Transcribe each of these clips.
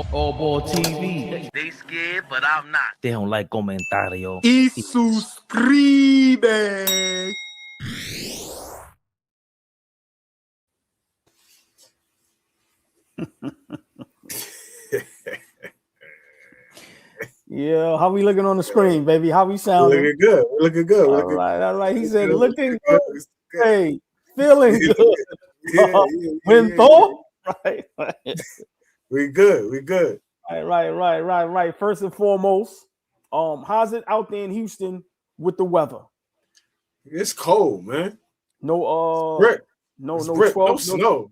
AllBall TV. They scared, but I'm not. They don't like comentario. Y suscribe. Yeah, how we looking on the screen, baby? How we sounding? Looking good. We're looking good. All right. He said, looking good. Hey, feeling good. When thought, right? We good. Right. First and foremost, how's it out there in Houston with the weather? It's cold, man. No, brick. No 12, no snow.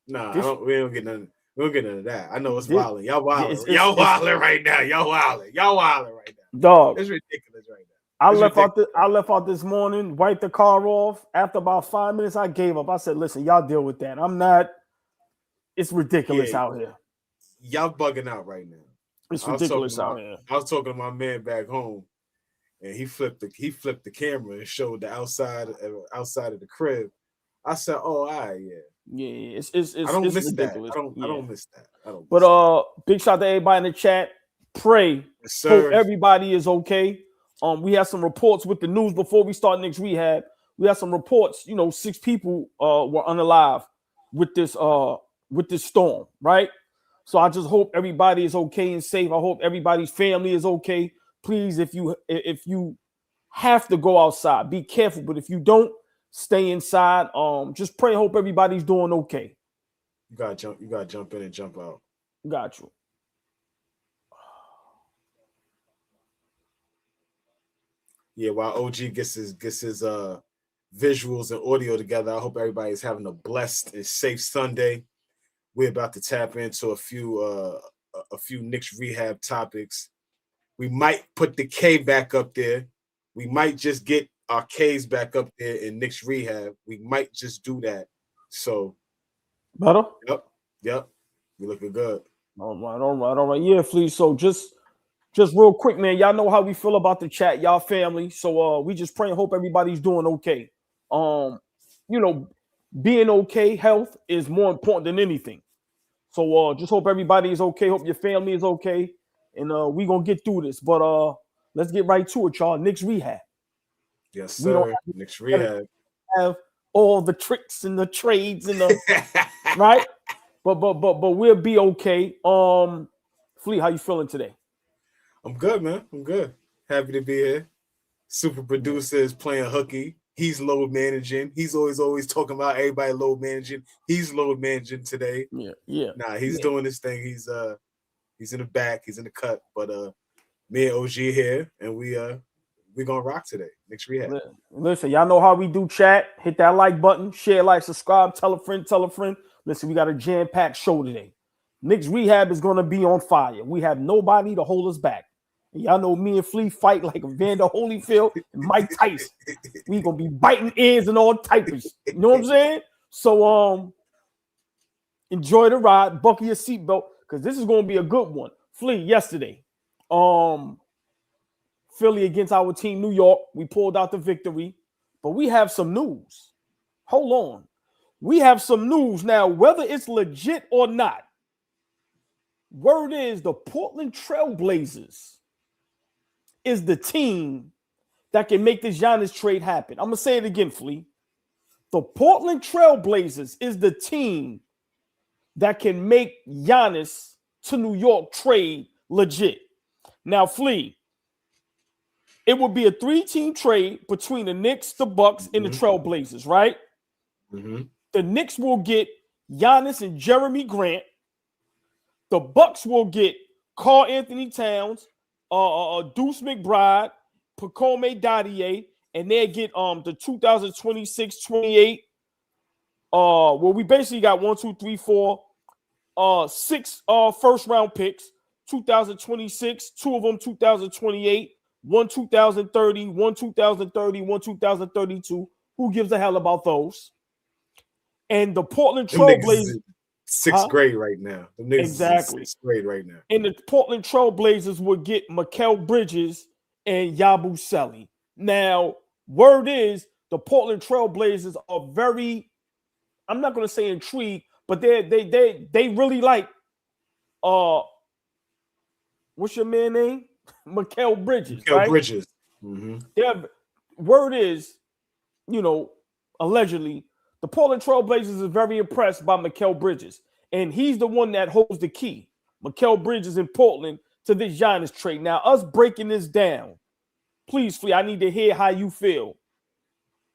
Nah, we don't get none. We don't get none of that. I know it's wilding. Y'all wilding. Y'all wilding right now. Y'all wilding right now. Dog, it's ridiculous right now. I left out this morning, wiped the car off. After about 5 minutes, I gave up. I said, listen, y'all deal with that. I'm not. It's ridiculous out here. Y'all bugging out right now. It's ridiculous out here. I was talking to my man back home, and he flipped the camera and showed the outside of the crib. I said, "Oh, all right, yeah." Yeah, it's I don't miss ridiculous. that. I don't miss that. Big shout out to everybody in the chat. Pray. Yes, hope everybody is okay. We have some reports with the news before we start Knicks Rehab. We have some reports. 6 people were unalive with this storm, right? So I just hope everybody is okay and safe. I hope everybody's family is okay. Please, if you have to go outside, be careful. But if you don't, stay inside. Just pray. Hope everybody's doing okay. You gotta jump in and jump out. Got you. Yeah, while OG gets his visuals and audio together, I hope everybody's having a blessed and safe Sunday. We're about to tap into a few Knicks Rehab topics. We might put the K back up there. We might just get our K's back up there in Knicks Rehab. We might just do that. So better? Yep. We're looking good. All right. Yeah, please. So just real quick, man. Y'all know how we feel about the chat, y'all family. So we just pray and hope everybody's doing okay. Being okay, health is more important than anything. So just hope everybody is okay. Hope your family is okay. And we're gonna get through this. But let's get right to it, y'all. Knicks Rehab. Yes, sir. Knicks Rehab. Have all the tricks and the trades and the right. But we'll be okay. Flea, how you feeling today? I'm good, man. I'm good. Happy to be here. Super producer is playing hooky. He's load managing. He's always talking about everybody load managing. He's load managing today. Yeah. Nah, he's doing this thing. He's in the back. He's in the cut. But me and OG here, and we're gonna rock today. Knicks Rehab. Listen, y'all know how we do chat. Hit that like button, share, like, subscribe, tell a friend. Listen, we got a jam-packed show today. Knicks Rehab is gonna be on fire. We have nobody to hold us back. Y'all know me and Flea fight like Evander Holyfield and Mike Tyson. We gonna be biting ears and all types. You know what I'm saying? So enjoy the ride, buckle your seatbelt, because this is gonna be a good one. Flea, yesterday, Philly against our team, New York. We pulled out the victory, but we have some news. Hold on. We have some news now, whether it's legit or not. Word is the Portland Trail Blazers is the team that can make this Giannis trade happen. I'm going to say it again, Flea. The Portland Trail Blazers is the team that can make Giannis to New York trade legit. Now, Flea, it would be a 3-team trade between the Knicks, the Bucks, and the Trail Blazers, right? Mm-hmm. The Knicks will get Giannis and Jeremy Grant. The Bucks will get Karl Anthony Towns, Deuce McBride, Pacome Dadier, and they get the 2026-28. Well, we basically got 6 first round picks, 2026, 2 of them 2028, 1 2030, 1 2030, 1 2032. Who gives a hell about those? And the Portland Trail Blazers. Sixth grade right now. Exactly. 6th grade right now. And the Portland Trail Blazers would get Mikal Bridges and Yabusele. Now, word is the Portland Trail Blazers are very, I'm not going to say intrigued, but they really like what's your man name? Mikal Bridges, Mikal right? Bridges. Mm-hmm. Yeah, word is, allegedly, the Portland Trailblazers is very impressed by Mikal Bridges, and he's the one that holds the key. Mikal Bridges in Portland to this Giannis trade. Now, us breaking this down, please, Flea, I need to hear how you feel.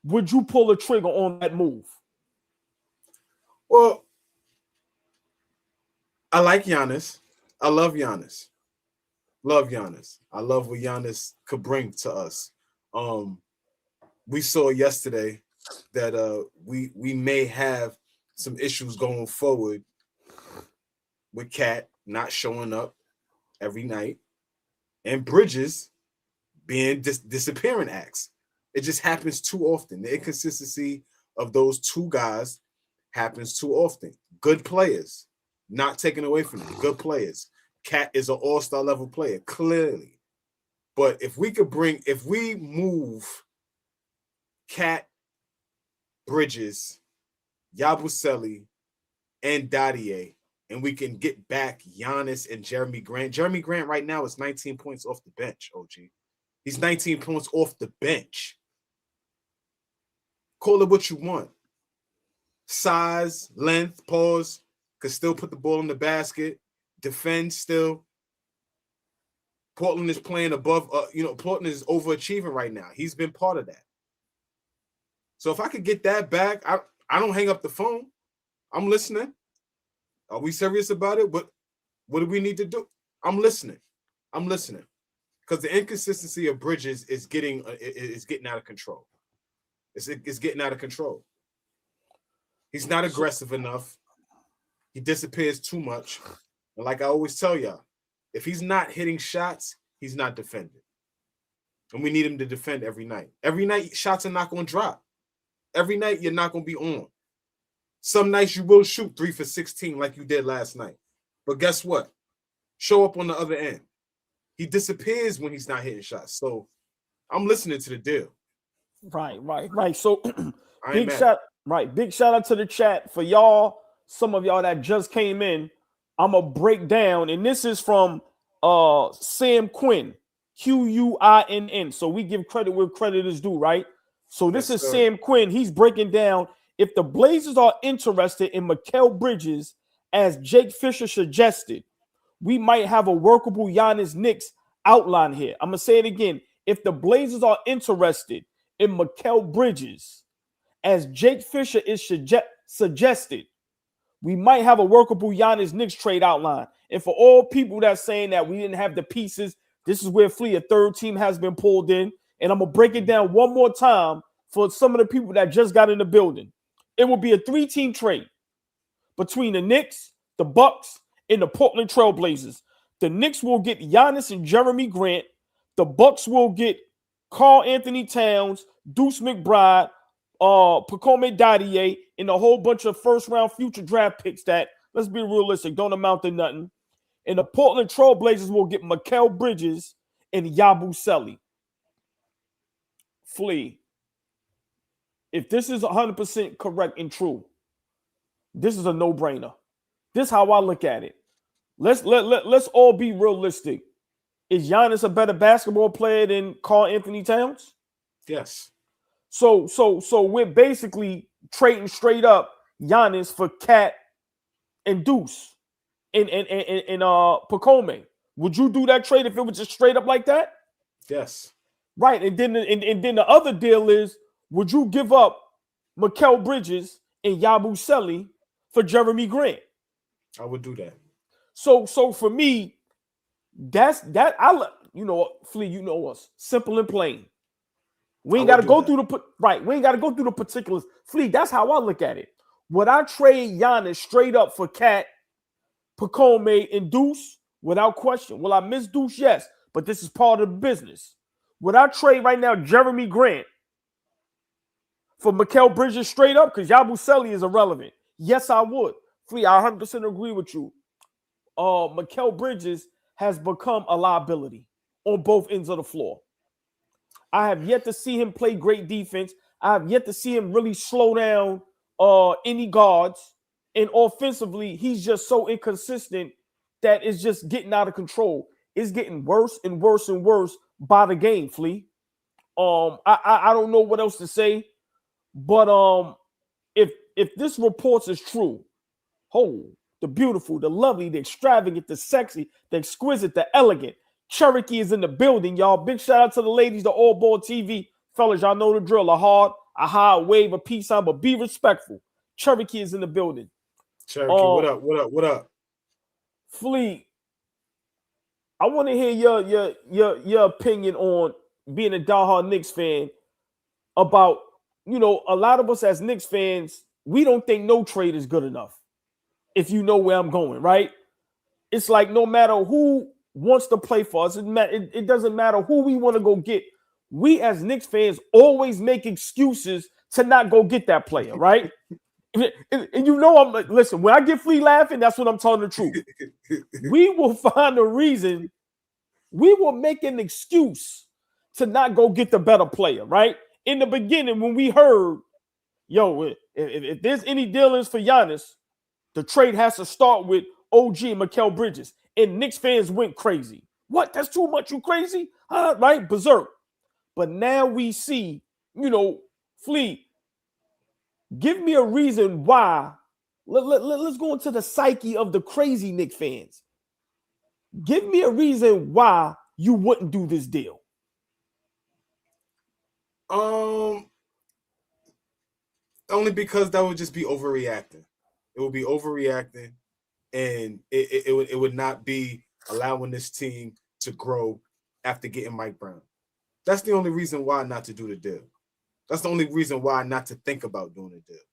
Would you pull a trigger on that move? Well, I like Giannis. I love Giannis. Love Giannis. I love what Giannis could bring to us. We saw yesterday that we may have some issues going forward with Cat not showing up every night and Bridges being disappearing acts. It just happens too often. The inconsistency of those two guys happens too often. Good players, not taken away from them. Good players. Cat is an all-star level player, clearly. But if we move Cat, Bridges, Yabusele, and Dadier, and we can get back Giannis and Jeremy Grant. Jeremy Grant right now is 19 points off the bench, OG. He's 19 points off the bench. Call it what you want. Size, length, pause, could still put the ball in the basket, defend still. Portland is playing above, Portland is overachieving right now. He's been part of that. So if I could get that back, I don't hang up the phone. I'm listening. Are we serious about it? What do we need to do? I'm listening. Because the inconsistency of Bridges is getting out of control. It's getting out of control. He's not aggressive enough. He disappears too much. And like I always tell y'all, if he's not hitting shots, he's not defending. And we need him to defend every night. Every night, shots are not going to drop. Every night, you're not going to be on. Some nights you will shoot 3 for 16 like you did last night. But guess what? Show up on the other end. He disappears when he's not hitting shots. So I'm listening to the deal. Right. So big shout out to the chat for y'all. Some of y'all that just came in. I'm gonna break down, and this is from Sam Quinn, Quinn. So we give credit where credit is due, right? So this is Sam Quinn. He's breaking down if the Blazers are interested in Mikal Bridges, as Jake Fisher suggested, we might have a workable Giannis Knicks outline here. I'm gonna say it again. If the Blazers are interested in Mikal Bridges, as Jake Fisher is suggested, we might have a workable Giannis Knicks trade outline. And for all people that's saying that we didn't have the pieces, this is where a third team has been pulled in. And I'm going to break it down one more time for some of the people that just got in the building. It will be a 3-team trade between the Knicks, the Bucks, and the Portland Trailblazers. The Knicks will get Giannis and Jeremy Grant. The Bucks will get Karl Anthony Towns, Deuce McBride, Pacome Dadier, and a whole bunch of first-round future draft picks that, let's be realistic, don't amount to nothing. And the Portland Trailblazers will get Mikal Bridges and Yabusele. Flea, if this is 100% correct and true, this is a no-brainer. This is how I look at it. Let's all be realistic. Is Giannis a better basketball player than Karl Anthony Towns? Yes. So we're basically trading straight up Giannis for Cat and Deuce and Pacome. Would you do that trade if it was just straight up like that? Yes. Right. And then the other deal is, would you give up Mikal Bridges and Yabusele for Jeremy Grant? I would do that. So for me, that's that. Flea, you know us, simple and plain. We ain't got to go through we ain't got to go through the particulars. Flea, that's how I look at it. Would I trade Giannis straight up for Cat, Pacome, and Deuce? Without question. Will I miss Deuce? Yes, but this is part of the business. Would I trade right now Jeremy Grant for Mikal Bridges straight up? Because Yabusele is irrelevant. Yes, I would. Flea, I 100% agree with you. Mikal Bridges has become a liability on both ends of the floor. I have yet to see him play great defense. I have yet to see him really slow down any guards. And offensively, he's just so inconsistent that it's just getting out of control. it's getting worse and worse and worse by the game, Flea. I don't know what else to say, but if this reports is true, the beautiful, the lovely, the extravagant, the sexy, the exquisite, the elegant, Cherokee is in the building, y'all. Big shout out to the ladies, the AllBall TV. Fellas, y'all know the drill. A hard, a high, a wave, a peace sign, but be respectful. Cherokee is in the building. Cherokee, what up? What up? What up? Flea, I want to hear your opinion on being a diehard Knicks fan about, you know, a lot of us as Knicks fans, we don't think no trade is good enough. If you know where I'm going, right? It's like no matter who wants to play for us, it doesn't matter who we want to go get. We as Knicks fans always make excuses to not go get that player, right? And you know, I'm like, listen, when I get Flea laughing, that's when I'm telling the truth. We will find a reason. We will make an excuse to not go get the better player, right? In the beginning, when we heard, yo, if there's any dealings for Giannis, the trade has to start with OG and Mikal Bridges. And Knicks fans went crazy. What? That's too much? You crazy? Right? Berserk. But now we see, you know, Flea, give me a reason why. Let's go into the psyche of the crazy Knicks fans. Give me a reason why you wouldn't do this deal. Only because that would just be overreacting. It would be overreacting, and it would not be allowing this team to grow after getting Mike Brown. That's the only reason why not to do the deal. That's the only reason why not to think about doing the deal,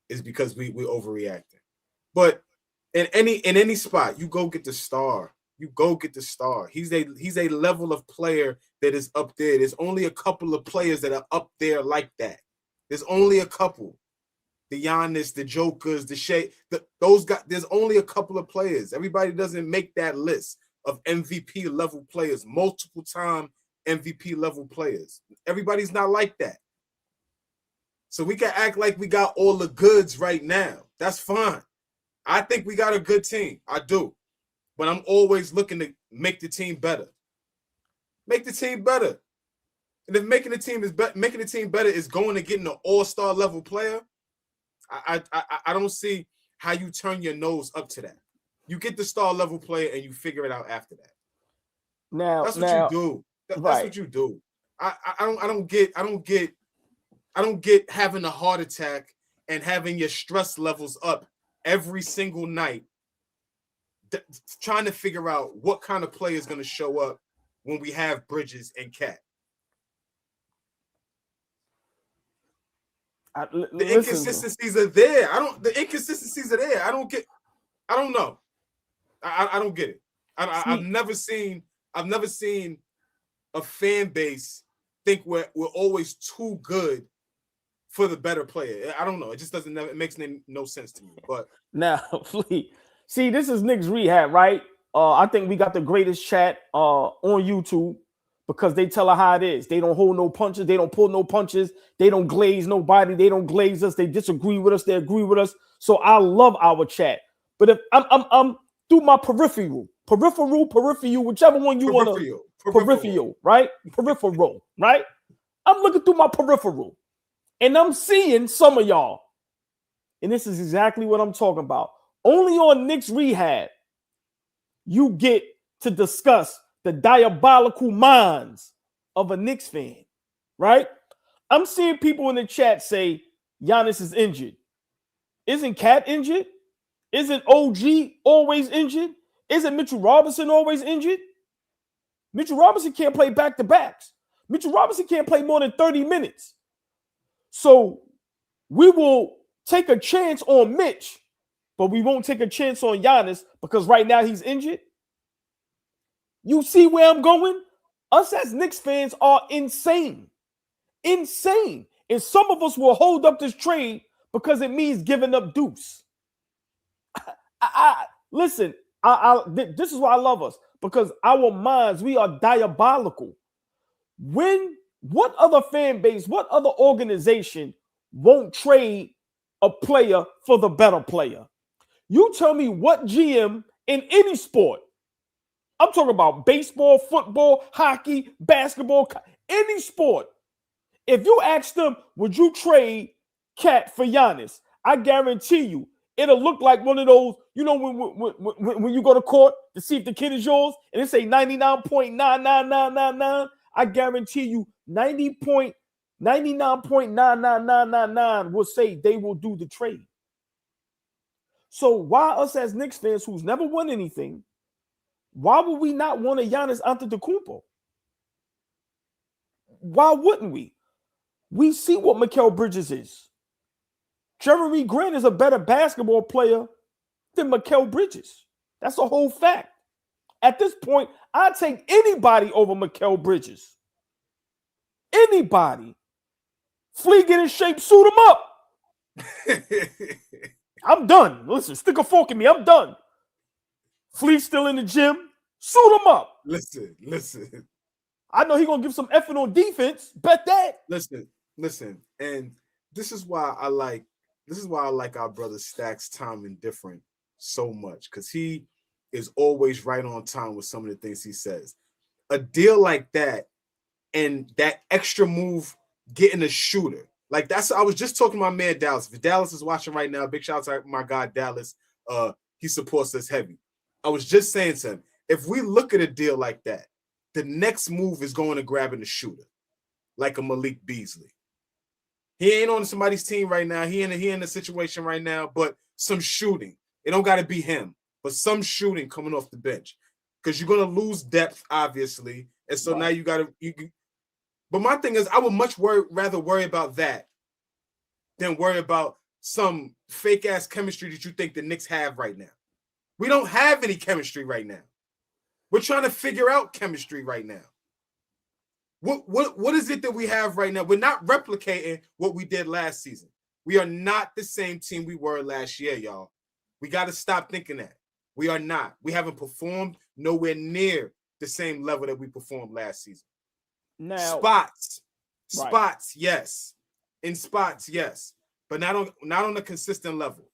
is because we're overreacting. But in any spot, you go get the star. You go get the star. He's a level of player that is up there. There's only a couple of players that are up there like that. There's only a couple. The Giannis, the Jokers, the Shea, those guys. There's only a couple of players. Everybody doesn't make that list of MVP level players, multiple time MVP level players. Everybody's not like that. So we can act like we got all the goods right now. That's fine. I think we got a good team. I do. But I'm always looking to make the team better. Make the team better. And if making the team better is going to getting an all-star level player, I don't see how you turn your nose up to that. You get the star level player and you figure it out after that. That's what you do. That's what you do. I don't get having a heart attack and having your stress levels up every single night, trying to figure out what kind of player is going to show up when we have Bridges and Cat. The inconsistencies are there. The inconsistencies are there. I don't know. I don't get it. I've never seen a fan base think we're always too good for the better player. I don't know. It just doesn't. It makes no sense to me. But now, Flea, see, this is KNICKS REHAB, right? I think we got the greatest chat on YouTube because they tell her how it is. They don't hold no punches. They don't pull no punches. They don't glaze nobody. They don't glaze us. They disagree with us. They agree with us. So I love our chat. But if I'm through my peripheral, whichever one you want to, peripheral, right? Peripheral, right? I'm looking through my peripheral. And I'm seeing some of y'all. And this is exactly what I'm talking about. Only on KNICKS REHAB, you get to discuss the diabolical minds of a Knicks fan, right? I'm seeing people in the chat say Giannis is injured. Isn't Cat injured? Isn't OG always injured? Isn't Mitchell Robinson always injured? Mitchell Robinson can't play back-to-backs. Mitchell Robinson can't play more than 30 minutes. So we will take a chance on Mitch, but we won't take a chance on Giannis because right now he's injured. You see where I'm going? Us as Knicks fans are insane. Insane. And some of us will hold up this trade because it means giving up Deuce. Listen, this is why I love us, because our minds, we are diabolical. What other fan base, what other organization won't trade a player for the better player? You tell me what GM in any sport, I'm talking about baseball, football, hockey, basketball, any sport. If you ask them, would you trade Cat for Giannis? I guarantee you, it'll look like one of those, you know, when you go to court to see if the kid is yours, and it say 99.99999. I guarantee you, 99.99999 will say they will do the trade. So why us as Knicks fans who's never won anything, why would we not want a Giannis Antetokounmpo? Why wouldn't we? We see what Mikal Bridges is. Jeremy Grant is a better basketball player than Mikal Bridges. That's a whole fact. At this point, I'd take anybody over Mikal Bridges. Anybody. Flea, get in shape, suit him up. I'm done. Listen, stick a fork in me. I'm done. Flea still in the gym. Suit him up. Listen. I know he's going to give some effort on defense. Bet that. Listen. And this is why I like our brother Stacks Time Indifferent so much, because he is always right on time with some of the things he says. A deal like that and that extra move getting a shooter. Like that's, I was just talking to my man Dallas. If Dallas is watching right now, big shout out to my guy Dallas. He supports us heavy. I was just saying to him, if we look at a deal like that, the next move is going to grabbing a shooter, like a Malik Beasley. He ain't on somebody's team right now. He in a situation right now, but some shooting. It don't got to be him, but some shooting coming off the bench, because you're going to lose depth, obviously. And so now you got to. But my thing is, I would rather worry about that than worry about some fake ass chemistry that you think the Knicks have right now. We don't have any chemistry right now. We're trying to figure out chemistry right now. What is it that we have right now? We're not replicating what we did last season. We are not the same team we were last year, y'all. We got to stop thinking that. We are not. We haven't performed nowhere near the same level that we performed last season. Now, spots, yes. In spots, yes. But not on a consistent level.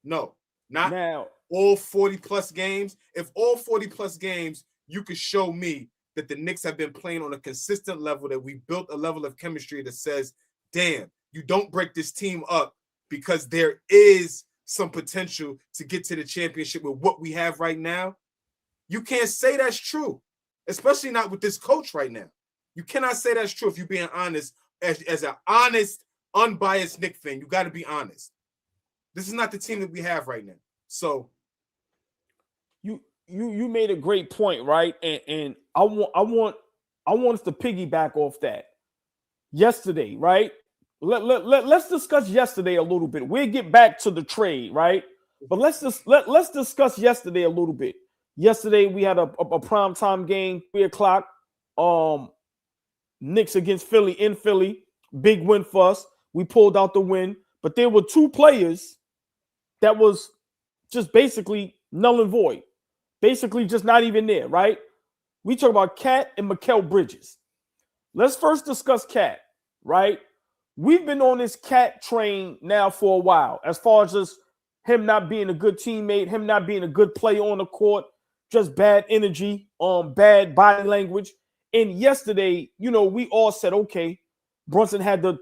No, not now. All 40-plus games. If all 40-plus games, you could show me that the Knicks have been playing on a consistent level, that we built a level of chemistry that says, damn, you don't break this team up because there is some potential to get to the championship with what we have right now. You can't say that's true, especially not with this coach right now. You cannot say that's true if you're being honest. As an honest, unbiased Knicks fan, you got to be honest. This is not the team that we have right now. So you made a great point, right? And I want us to piggyback off that. Yesterday, right? Let's discuss yesterday a little bit. We'll get back to the trade, right? But let's discuss yesterday a little bit. Yesterday we had a primetime game, 3:00. Knicks against Philly in Philly. Big win for us. We pulled out the win. But there were two players that was just basically null and void. Basically just not even there, right? We talk about Cat and Mikal Bridges. Let's first discuss Cat, right? We've been on this Cat train now for a while, as far as just him not being a good teammate, him not being a good player on the court, just bad energy, bad body language. And yesterday, you know, we all said, okay, Brunson had the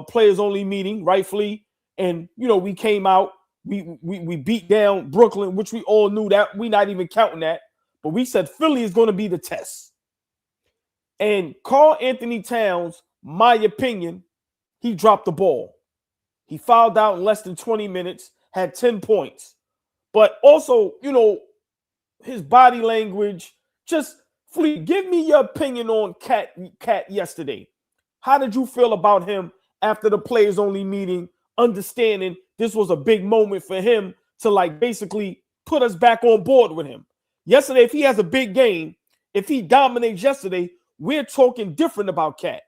players only meeting, rightfully, and you know, we came out, we beat down Brooklyn, which we all knew that we not even counting that, but we said Philly is going to be the test. And Karl Anthony Towns, my opinion, he dropped the ball. He fouled out in less than 20 minutes, had 10 points, but also, you know, his body language. Just Fleet, give me your opinion on Cat yesterday. How did you feel about him after the players only meeting, understanding this was a big moment for him to like basically put us back on board with him? Yesterday, if he has a big game, if he dominates yesterday, we're talking different about Cat.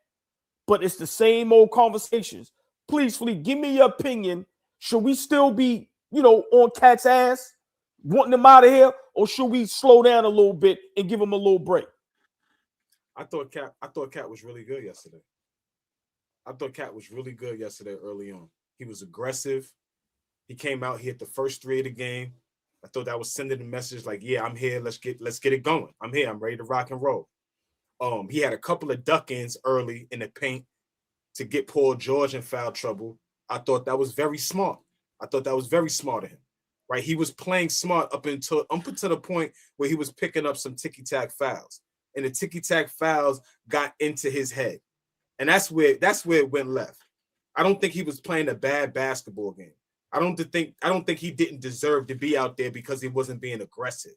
But it's the same old conversations. Please, Fleet, give me your opinion. Should we still be, you know, on Cat's ass, wanting him out of here, or should we slow down a little bit and give him a little break? I thought Cat was really good yesterday. Early on. He was aggressive. He came out, he hit the first three of the game. I thought that was sending a message like, yeah, I'm here. Let's get it going. I'm here. I'm ready to rock and roll. He had a couple of duck-ins early in the paint to get Paul George in foul trouble. I thought that was very smart. I thought that was very smart of him. Right? He was playing smart up until the point where he was picking up some ticky-tack fouls. And the ticky-tack fouls got into his head. And that's where it went left. I don't think he was playing a bad basketball game. I don't think he didn't deserve to be out there because he wasn't being aggressive.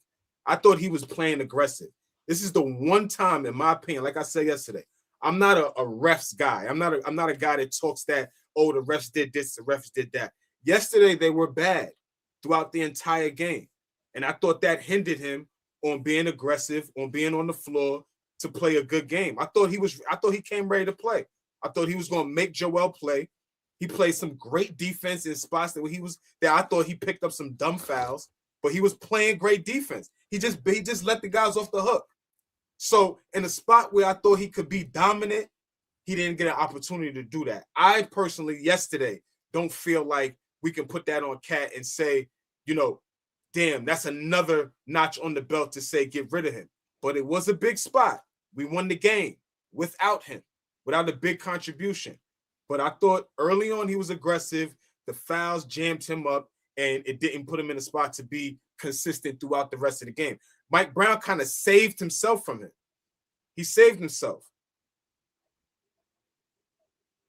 I thought he was playing aggressive. This is the one time, in my opinion, like I said yesterday, I'm not a refs guy. I'm not a guy that talks that, oh, the refs did this, the refs did that. Yesterday, they were bad throughout the entire game. And I thought that hindered him on being aggressive, on being on the floor to play a good game. I thought he came ready to play. I thought he was going to make Joel play. He played some great defense in spots that I thought he picked up some dumb fouls, but he was playing great defense. He just let the guys off the hook. So in a spot where I thought he could be dominant, he didn't get an opportunity to do that. I personally, yesterday, don't feel like we can put that on Cat and say, damn, that's another notch on the belt to say get rid of him. But it was a big spot. We won the game without him, without a big contribution. But I thought early on he was aggressive. The fouls jammed him up, and it didn't put him in a spot to be consistent throughout the rest of the game. Mike Brown kind of saved himself from him. He saved himself.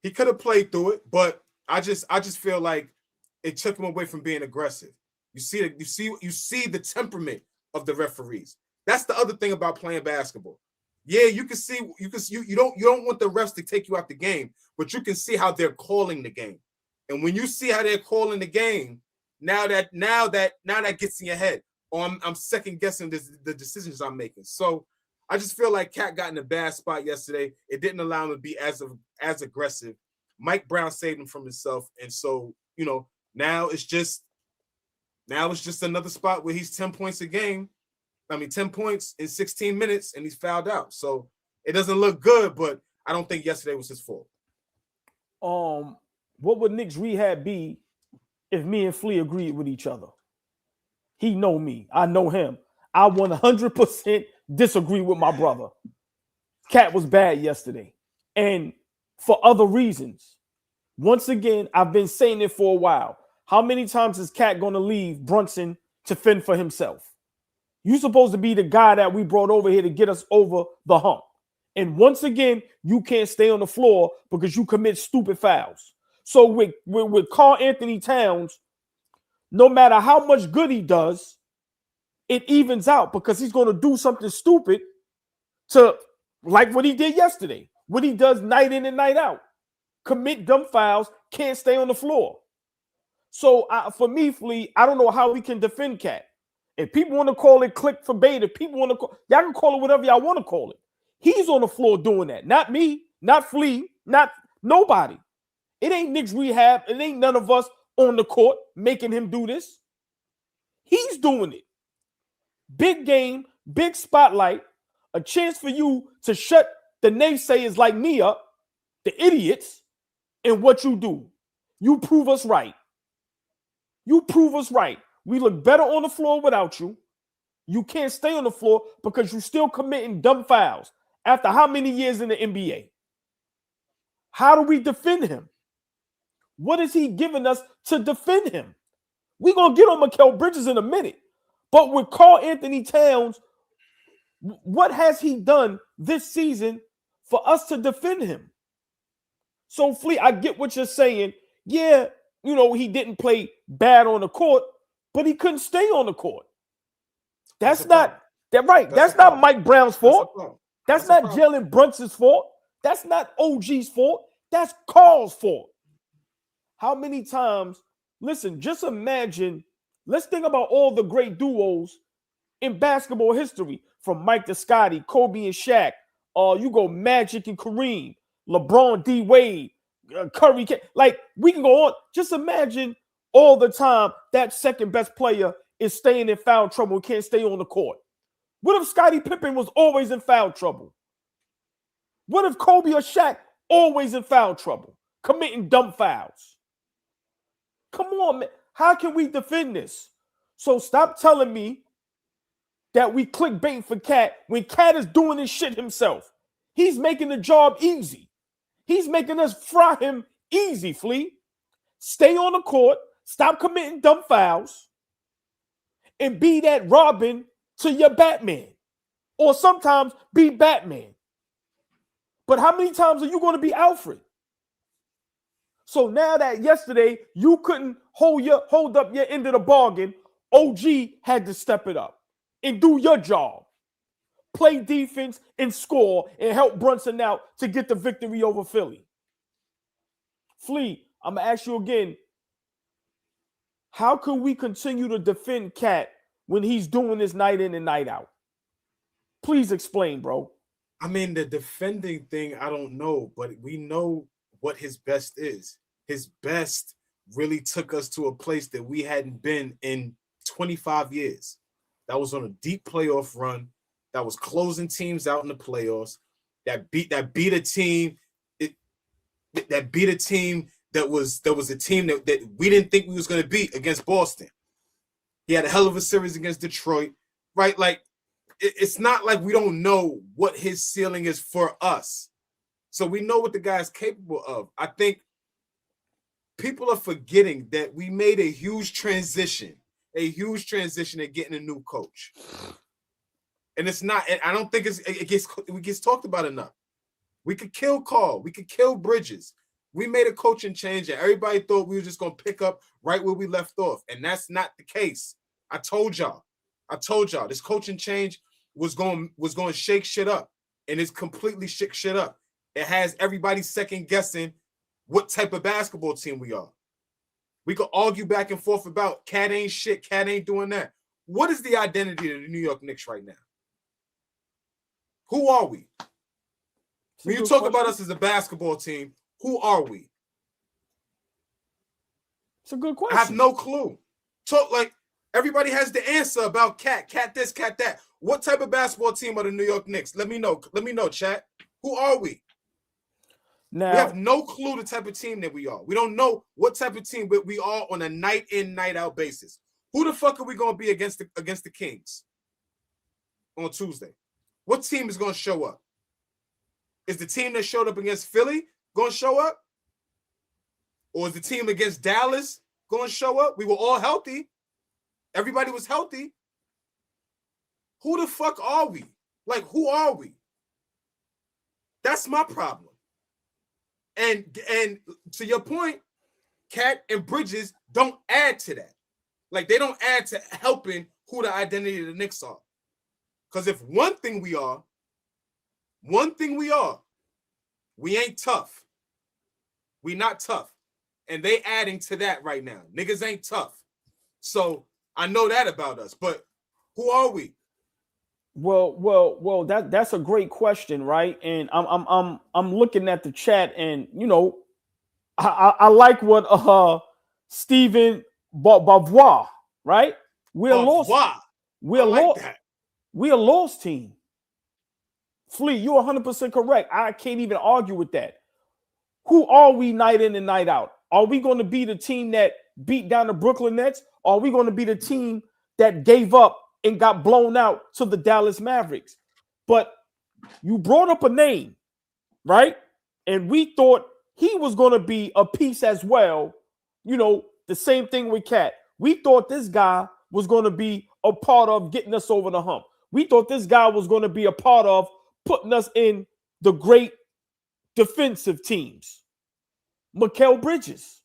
He could have played through it, but I just feel like it took him away from being aggressive. You see the temperament of the referees. That's the other thing about playing basketball. Yeah, you don't want the refs to take you out the game, but you can see how they're calling the game. And when you see how they're calling the game, now that gets in your head. Or I'm second guessing the decisions I'm making. So I just feel like Cat got in a bad spot yesterday. It didn't allow him to be as aggressive. Mike Brown saved him from himself, and so now it's just another spot where he's 10 points a game. 10 points in 16 minutes, and he's fouled out. So it doesn't look good, but I don't think yesterday was his fault. What would KNICKS Rehab be if me and Flea agreed with each other? He know me. I know him. I 100% disagree with my brother. Cat was bad yesterday, and for other reasons. Once again, I've been saying it for a while. How many times is Cat going to leave Brunson to fend for himself? You're supposed to be the guy that we brought over here to get us over the hump. And once again, you can't stay on the floor because you commit stupid fouls. So with Karl Anthony Towns, no matter how much good he does, it evens out because he's going to do something stupid to like what he did yesterday, what he does night in and night out. Commit dumb fouls, can't stay on the floor. So for me, Flea, I don't know how we can defend Cat. If people want to call it click for beta, people want to call, y'all can call it whatever y'all want to call it. He's on the floor doing that. Not me, not Flea, not nobody. It ain't KNICKS Rehab. It ain't none of us on the court making him do this. He's doing it. Big game, big spotlight, a chance for you to shut the naysayers like me up, the idiots, and what you do. You prove us right. You prove us right. We look better on the floor without you. You can't stay on the floor because you're still committing dumb fouls after how many years in the NBA? How do we defend him? What is he giving us to defend him? We're going to get on Mikal Bridges in a minute. But with Karl Anthony Towns, what has he done this season for us to defend him? So, Flea, I get what you're saying. Yeah, he didn't play bad on the court, but he couldn't stay on the court. That's not Mike Brown's fault. That's not Jalen Brunson's fault. That's not OG's fault. That's Karl's fault. How many times, listen, just imagine, let's think about all the great duos in basketball history, from Mike to Scotty, Kobe and Shaq. You go Magic and Kareem, LeBron, D. Wade, Curry. Like, we can go on. Just imagine all the time that second best player is staying in foul trouble and can't stay on the court. What if Scottie Pippen was always in foul trouble? What if Kobe or Shaq always in foul trouble, committing dumb fouls? Come on, man. How can we defend this? So stop telling me that we clickbait for Cat when Cat is doing this shit himself. He's making the job easy. He's making us fry him easy, Flea. Stay on the court, stop committing dumb fouls, and be that Robin to your Batman. Or sometimes be Batman. But how many times are you going to be Alfred? So now that yesterday you couldn't hold up your end of the bargain, OG had to step it up and do your job. Play defense and score and help Brunson out to get the victory over Philly. Flea, I'm going to ask you again. How can we continue to defend Cat when he's doing this night in and night out? Please explain, bro. I mean, the defending thing, I don't know, but we know what his best is. His best really took us to a place that we hadn't been in 25 years. That was on a deep playoff run. That was closing teams out in the playoffs. That beat a team. That beat a team that was a team that we didn't think we was going to beat against Boston. He had a hell of a series against Detroit, right? Like, it's not like we don't know what his ceiling is for us. So we know what the guy's capable of. I think people are forgetting that we made a huge transition in getting a new coach. And it's not, I don't think it gets talked about enough. We could kill Carl. We could kill Bridges. We made a coaching change and everybody thought we were just going to pick up right where we left off. And that's not the case. I told y'all this coaching change was going to shake shit up, and it's completely shake shit up. It has everybody second guessing what type of basketball team we are. We could argue back and forth about Cat ain't shit, Cat ain't doing that. What is the identity of the New York Knicks right now? Who are we? When you talk about us as a basketball team, who are we? It's a good question. I have no clue. Like, everybody has the answer about Cat this, Cat that. What type of basketball team are the New York Knicks? Let me know. Let me know, chat. Who are we? Now, we have no clue the type of team that we are. We don't know what type of team we are on a night in, night out basis. Who the fuck are we going to be against the Kings on Tuesday? What team is going to show up? Is the team that showed up against Philly going to show up? Or is the team against Dallas going to show up? We were all healthy. Everybody was healthy. Who the fuck are we? Like, who are we? That's my problem. And to your point, Cat and Bridges don't add to that. Like, they don't add to helping who the identity of the Knicks are. Because if one thing we are, we ain't tough. We not tough. And they adding to that right now. Niggas ain't tough. So I know that about us. But who are we? Well, that's a great question, right? And I'm looking at the chat, and you know, I like what Stephen Bavois, right? We're lost. We're a lost team. Flea, you're 100% correct. I can't even argue with that. Who are we night in and night out? Are we going to be the team that beat down the Brooklyn Nets? Or are we going to be the team that gave up and got blown out to the Dallas Mavericks? But you brought up a name, right? And we thought he was going to be a piece as well. You know, the same thing with Cat. We thought this guy was going to be a part of getting us over the hump. We thought this guy was going to be a part of putting us in the great defensive teams. Mikal Bridges.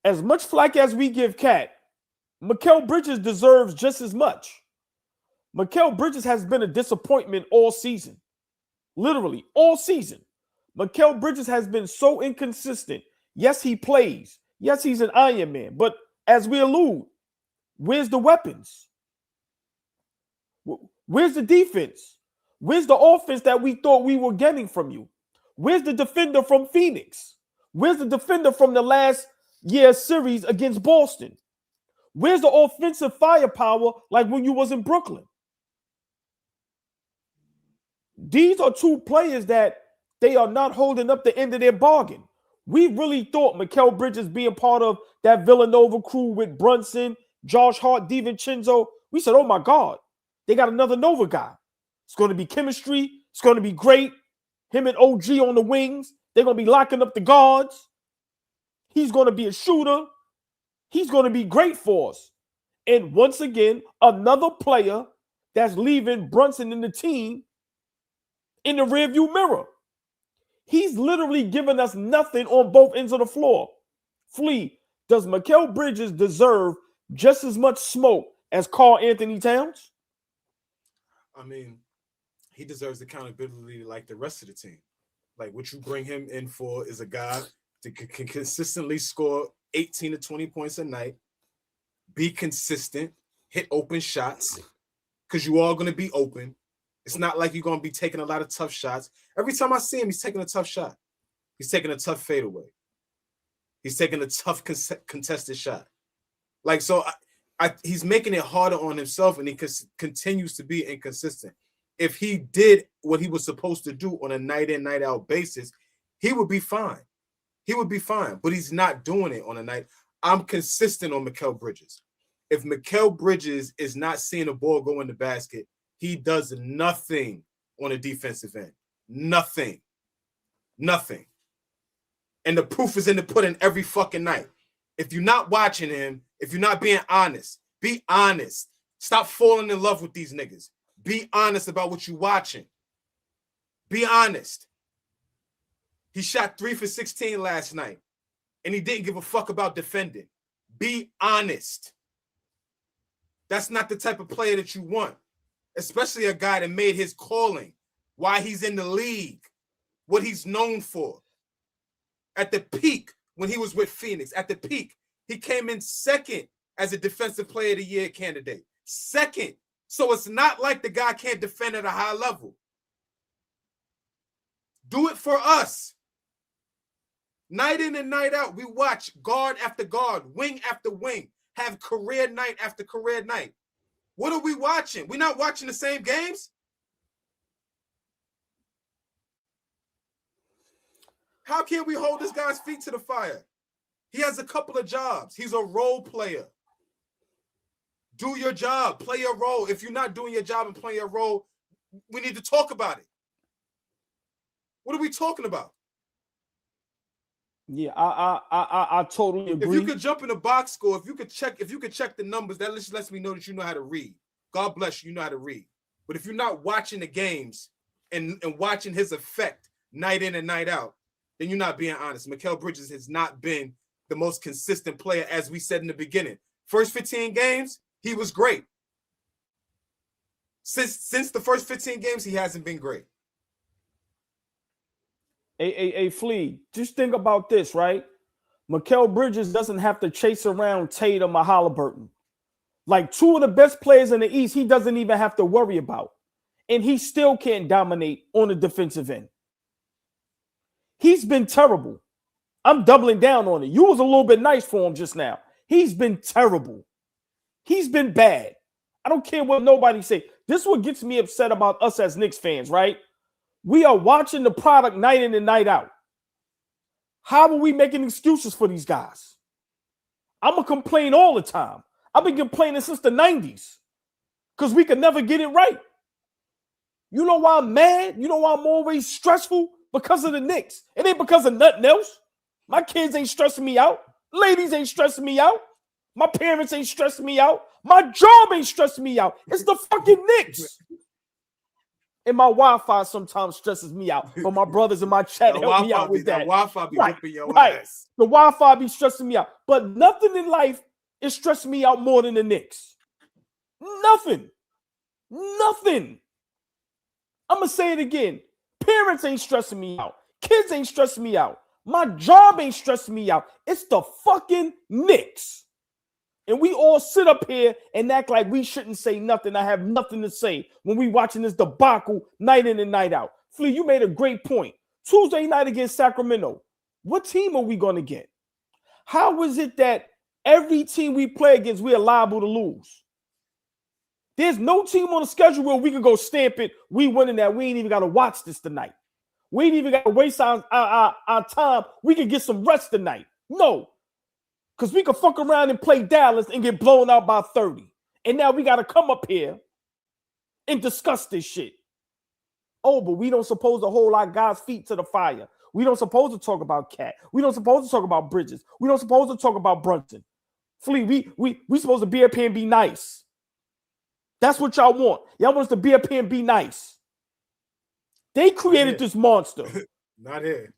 As much flack as we give Cat, Mikal Bridges deserves just as much. Mikal Bridges has been a disappointment all season. Literally, all season. Mikal Bridges has been so inconsistent. Yes, he plays. Yes, he's an Iron Man. But as we allude, where's the weapons? Where's the defense? Where's the offense that we thought we were getting from you? Where's the defender from Phoenix? Where's the defender from the last year's series against Boston? Where's the offensive firepower like when you was in Brooklyn? These are two players that they are not holding up the end of their bargain. We really thought Mikal Bridges being part of that Villanova crew with Brunson, Josh Hart, DiVincenzo. We said, oh my God, they got another Nova guy. It's going to be chemistry. It's going to be great. Him and OG on the wings. They're going to be locking up the guards. He's going to be a shooter. He's going to be great for us. And once again, another player that's leaving Brunson and the team in the rearview mirror. He's literally given us nothing on both ends of the floor. Flea, does Mikal Bridges deserve just as much smoke as Karl Anthony Towns? I mean, he deserves accountability like the rest of the team. Like, what you bring him in for is a guy that can consistently score 18 to 20 points a night, be consistent, hit open shots, because you are going to be open. It's not like you're going to be taking a lot of tough shots. Every time I see him, he's taking a tough shot. He's taking a tough fadeaway. He's taking a tough contested shot. Like, so he's making it harder on himself, and he continues to be inconsistent. If he did what he was supposed to do on a night in, night out basis, he would be fine. He would be fine, but he's not doing it on a night. I'm consistent on Mikal Bridges. If Mikal Bridges is not seeing the ball go in the basket, he does nothing on a defensive end. Nothing. Nothing. And the proof is in the pudding every fucking night. If you're not watching him, if you're not being honest, be honest. Stop falling in love with these niggas. Be honest about what you're watching. Be honest. He shot 3 for 16 last night, and he didn't give a fuck about defending. Be honest. That's not the type of player that you want, especially a guy that made his calling, why he's in the league, what he's known for. At the peak, when he was with Phoenix, at the peak, he came in second as a Defensive Player of the Year candidate. Second. So it's not like the guy can't defend at a high level. Do it for us. Night in and night out, we watch guard after guard, wing after wing, have career night after career night. What are we watching? We're not watching the same games? How can we hold this guy's feet to the fire? He has a couple of jobs. He's a role player. Do your job. Play your role. If you're not doing your job and playing your role, we need to talk about it. What are we talking about? Yeah, I totally agree. If you could jump in the box score, if you could check the numbers, that just lets me know that you know how to read. God bless you, you know how to read. But if you're not watching the games and watching his effect night in and night out, then you're not being honest. Mikal Bridges has not been the most consistent player, as we said in the beginning. First 15 games, he was great. Since the first 15 games, he hasn't been great. Hey, Flea, just think about this, right? Mikal Bridges doesn't have to chase around Tatum or Halliburton. Like, two of the best players in the East, he doesn't even have to worry about. And he still can't dominate on the defensive end. He's been terrible. I'm doubling down on it. You was a little bit nice for him just now. He's been terrible. He's been bad. I don't care what nobody say. This is what gets me upset about us as Knicks fans, right? We are watching the product night in and night out. How are we making excuses for these guys? I'm going to complain all the time. I've been complaining since the 90s because we could never get it right. You know why I'm mad? You know why I'm always stressful? Because of the Knicks. It ain't because of nothing else. My kids ain't stressing me out. Ladies ain't stressing me out. My parents ain't stressing me out. My job ain't stressing me out. It's the fucking Knicks. And my Wi-Fi sometimes stresses me out. But my brothers in my chat help me out with that. Wi-Fi be right, whipping your right. ass. The Wi-Fi be stressing me out. But nothing in life is stressing me out more than the Knicks. Nothing. Nothing. I'm going to say it again. Parents ain't stressing me out. Kids ain't stressing me out. My job ain't stressing me out. It's the fucking Knicks. And we all sit up here and act like we shouldn't say nothing. I have nothing to say when we watching this debacle night in and night out. Flea, you made a great point. Tuesday night against Sacramento. What team are we going to get? How is it that every team we play against, we are liable to lose? There's no team on the schedule where we can go stamp it. We winning that. We ain't even got to watch this tonight. We ain't even got to waste our time. We can get some rest tonight. No, because we can fuck around and play Dallas and get blown out by 30. And now we got to come up here and discuss this shit. Oh, but we don't supposed to hold our guys' feet to the fire. We don't supposed to talk about Cat. We don't supposed to talk about Bridges. We don't supposed to talk about Brunson. Flea, we supposed to be up here and be nice. That's what y'all want. Y'all want us to be up here and be nice. They created this monster. Not here.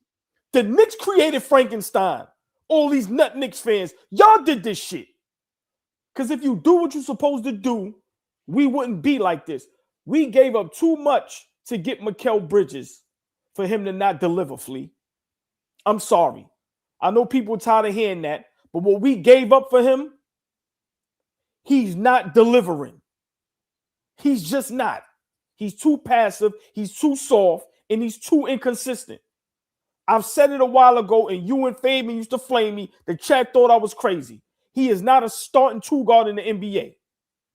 The Knicks created Frankenstein. All these nut Knicks fans, y'all did this shit. Because if you do what you're supposed to do, we wouldn't be like this. We gave up too much to get Mikal Bridges for him to not deliver, Flea. I'm sorry. I know people are tired of hearing that, but what we gave up for him, he's not delivering. He's just not. He's too passive, he's too soft, and he's too inconsistent. I've said it a while ago, and you and Fabian used to flame me. The chat thought I was crazy. He is not a starting two guard in the NBA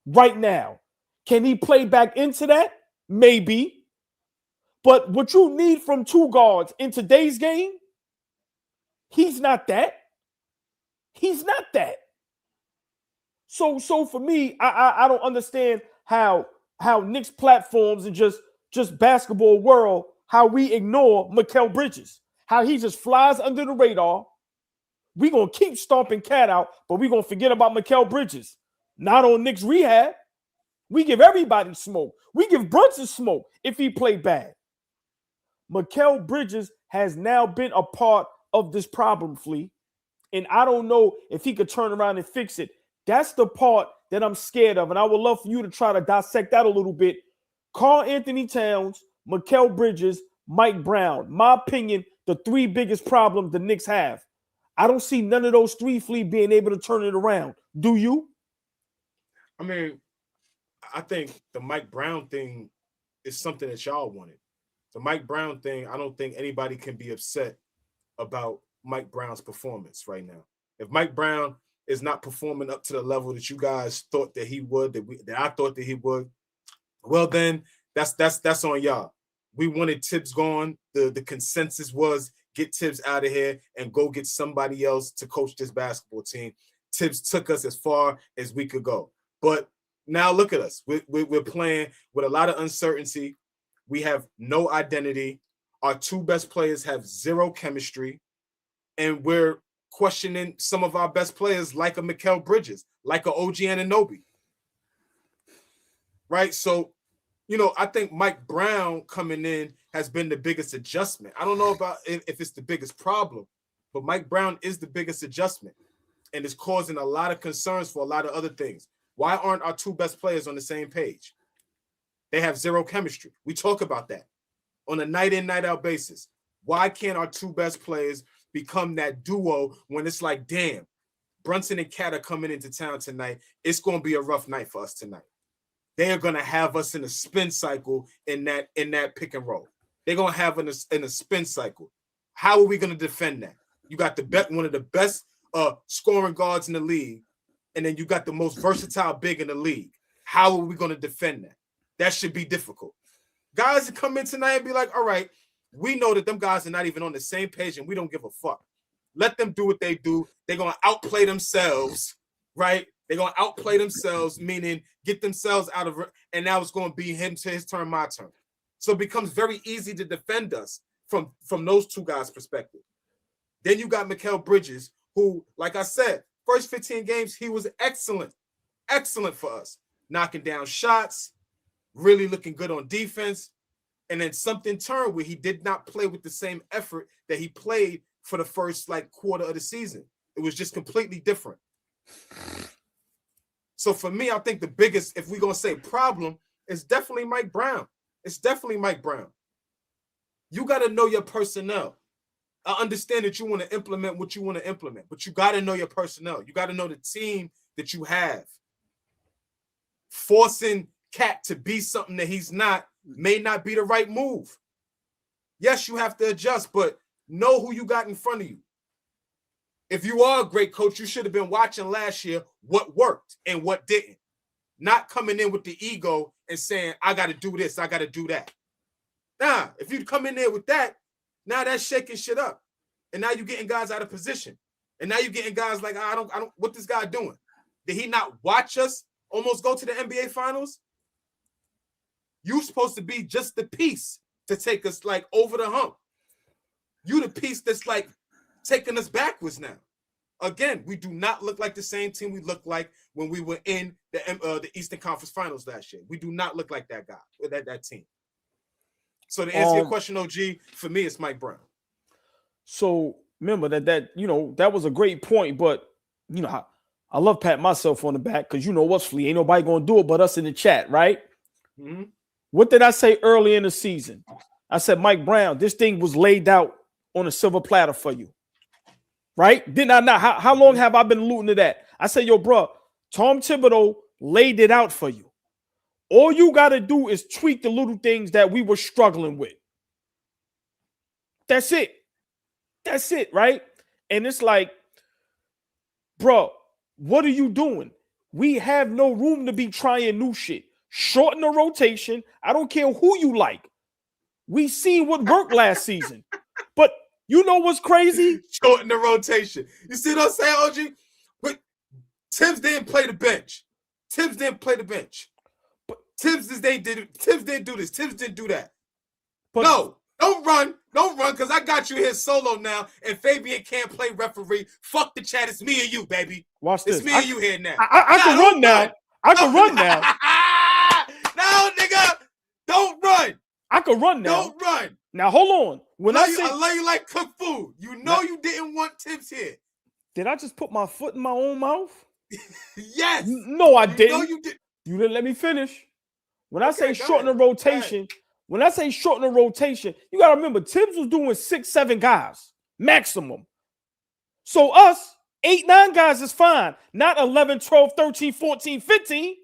right now. Can he play back into that? Maybe. But what you need from two guards in today's game, he's not that. He's not that. So for me, I don't understand how Knicks platforms and just basketball world, how we ignore Mikal Bridges, how he just flies under the radar. We gonna keep stomping Cat out, but we gonna forget about Mikal Bridges. Not on Knicks Rehab. We give everybody smoke. We give Brunson smoke if he played bad. Mikal Bridges has now been a part of this problem, Flea. And I don't know if he could turn around and fix it. That's the part that I'm scared of. And I would love for you to try to dissect that a little bit. Karl Anthony Towns, Mikal Bridges, Mike Brown. My opinion, the three biggest problems the Knicks have. I don't see none of those three, Flea, being able to turn it around. Do you? I mean, I think the Mike Brown thing is something that y'all wanted. The Mike Brown thing, I don't think anybody can be upset about Mike Brown's performance right now. If Mike Brown is not performing up to the level that you guys thought that he would, that I thought that he would, well then that's on y'all. We wanted Tibbs gone. The consensus was get Tibbs out of here and go get somebody else to coach this basketball team. Tibbs took us as far as we could go. But now look at us. We're playing with a lot of uncertainty. We have no identity. Our two best players have zero chemistry. And we're questioning some of our best players like a Mikal Bridges, like a OG Anunoby. Right? So, I think Mike Brown coming in has been the biggest adjustment. I don't know about if it's the biggest problem, but Mike Brown is the biggest adjustment. And it's causing a lot of concerns for a lot of other things. Why aren't our two best players on the same page? They have zero chemistry. We talk about that on a night in, night out basis. Why can't our two best players become that duo when it's like, damn, Brunson and Cat are coming into town tonight. It's going to be a rough night for us tonight. They are going to have us in a spin cycle in that pick and roll. They're going to have in a spin cycle. How are we going to defend that? You got one of the best scoring guards in the league, and then you got the most versatile big in the league. How are we going to defend that? That should be difficult. Guys that come in tonight and be like, all right, we know that them guys are not even on the same page and we don't give a fuck. Let them do what they do. They're going to outplay themselves, right? They're going to outplay themselves, meaning get themselves out of it. And now it's going to be him to his turn, my turn. So it becomes very easy to defend us from those two guys' perspective. Then you got Mikal Bridges, who, like I said, first 15 games, he was excellent. Excellent for us. Knocking down shots, really looking good on defense. And then something turned where he did not play with the same effort that he played for the first quarter of the season. It was just completely different. So for me, I think the biggest, if we're going to say problem, is definitely Mike Brown. It's definitely Mike Brown. You got to know your personnel. I understand that you want to implement what you want to implement, but you got to know your personnel. You got to know the team that you have. Forcing Cat to be something that he's not may not be the right move. Yes, you have to adjust, but know who you got in front of you. If you are a great coach, you should have been watching last year what worked and what didn't. Not coming in with the ego and saying, I got to do this, I got to do that. Nah, if you come in there with that, Now that's shaking shit up. And now you're getting guys out of position. And now you're getting guys like, I don't, what this guy doing? Did he not watch us almost go to the NBA finals? You supposed to be just the piece to take us like over the hump. You the piece that's like taking us backwards now. Again, we do not look like the same team we looked like when we were in the Eastern Conference Finals last year. We do not look like that guy, that team. So to answer your question, OG, for me, it's Mike Brown. So remember that that was a great point, but I love patting myself on the back because you know what's Flea, ain't nobody gonna do it but us in the chat, right? Mm-hmm. What did I say early in the season? I said, Mike Brown, this thing was laid out on a silver platter for you. Right? Didn't I not? How long have I been alluding to that? I said, yo, bro, Tom Thibodeau laid it out for you. All you got to do is tweak the little things that we were struggling with. That's it. That's it, right? And it's like, bro, what are you doing? We have no room to be trying new shit. Shorten the rotation. I don't care who you like. We seen what worked last season. But you know what's crazy? Shorten the rotation. You see what I'm saying, OG? But Tibbs didn't play the bench. Tibbs didn't play the bench. But Tibbs didn't do this. Tibbs didn't do that. But no, don't run. Don't run, because I got you here solo now, and Fabian can't play referee. Fuck the chat. It's me and you, baby. Watch this. It's me and you here now. I can run now. I can run now. No, nigga. Don't run. I can run now. Don't run. Now, hold on. When I love you like cooked food. You know you didn't want Tibbs here. Did I just put my foot in my own mouth? Yes. No, I didn't. No, you did. You didn't let me finish. When I say shorten the rotation, you got to remember, Tibbs was doing 6-7 guys, maximum. So us, 8-9 guys is fine. Not 11, 12, 13, 14, 15.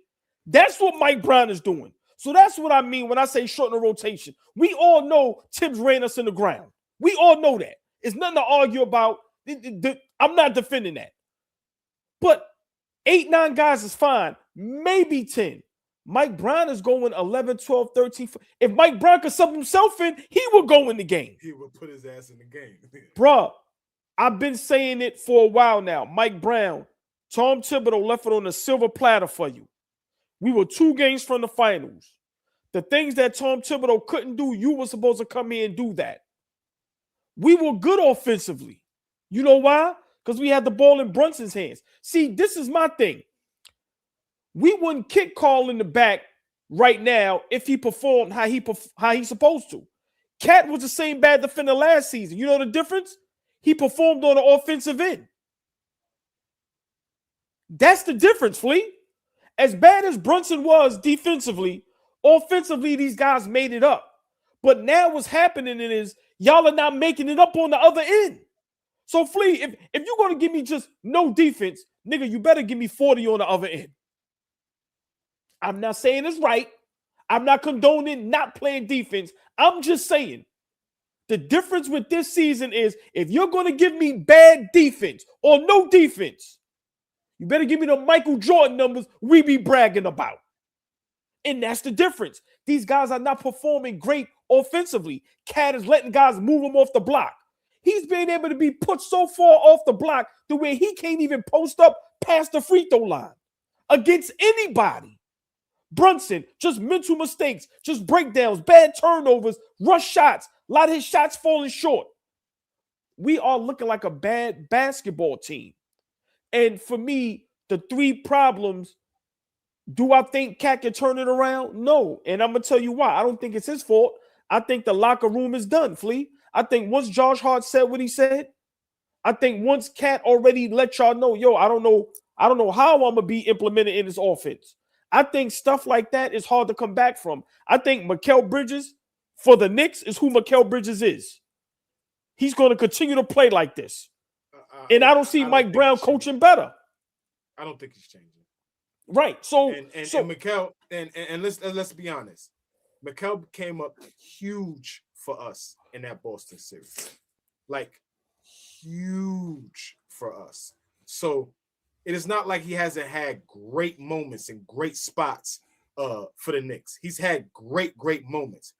That's what Mike Brown is doing. So that's what I mean when I say shorten the rotation. We all know Tibbs ran us in the ground. We all know that. It's nothing to argue about. I'm not defending that. But 8-9 guys is fine. Maybe 10. Mike Brown is going 11, 12, 13. If Mike Brown could sub himself in, he would go in the game. He would put his ass in the game. Bruh, I've been saying it for a while now. Mike Brown, Tom Thibodeau left it on a silver platter for you. We were 2 games from the finals. The things that Tom Thibodeau couldn't do, you were supposed to come here and do that. We were good offensively. You know why? Because we had the ball in Brunson's hands. See, this is my thing. We wouldn't kick call in the back right now if he performed how he's supposed to. Cat was the same bad defender last season. You know the difference? He performed on the offensive end. That's the difference, Flea. As bad as Brunson was defensively, offensively, these guys made it up. But now what's happening is y'all are not making it up on the other end. So, Flea, if you're going to give me just no defense, nigga, you better give me 40 on the other end. I'm not saying it's right. I'm not condoning not playing defense. I'm just saying the difference with this season is if you're going to give me bad defense or no defense, you better give me the Michael Jordan numbers we be bragging about. And that's the difference. These guys are not performing great offensively. Cat is letting guys move him off the block. He's been able to be put so far off the block to where he can't even post up past the free throw line against anybody. Brunson, just mental mistakes, just breakdowns, bad turnovers, rush shots, a lot of his shots falling short. We are looking like a bad basketball team. And for me, the 3 problems, do I think Cat can turn it around? No. And I'm going to tell you why. I don't think it's his fault. I think the locker room is done, Flea. I think once Josh Hart said what he said, I think once Cat already let y'all know, yo, I don't know how I'm going to be implemented in this offense. I think stuff like that is hard to come back from. I think Mikal Bridges for the Knicks is who Mikal Bridges is. He's going to continue to play like this. And I don't see Mike Brown coaching better. I don't think he's changing. Right. So and Mikal, and let's be honest. Mikal came up huge for us in that Boston series. Like huge for us. So it is not like he hasn't had great moments and great spots for the Knicks. He's had great moments.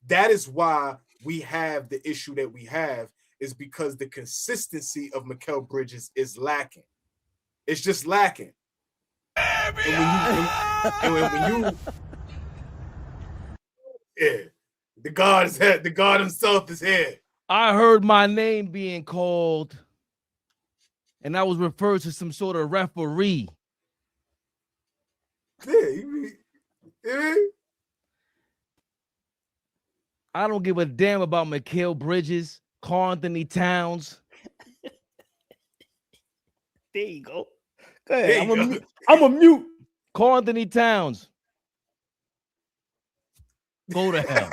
That is why we have the issue that we have is because the consistency of Mikal Bridges is lacking. It's just lacking. And when you yeah, the God himself is here. I heard my name being called, and I was referred to some sort of referee. Yeah, I don't give a damn about Mikal Bridges, Carl Anthony Towns. There you go. Go ahead. I'm a mute. Carl Anthony Towns. Go to hell.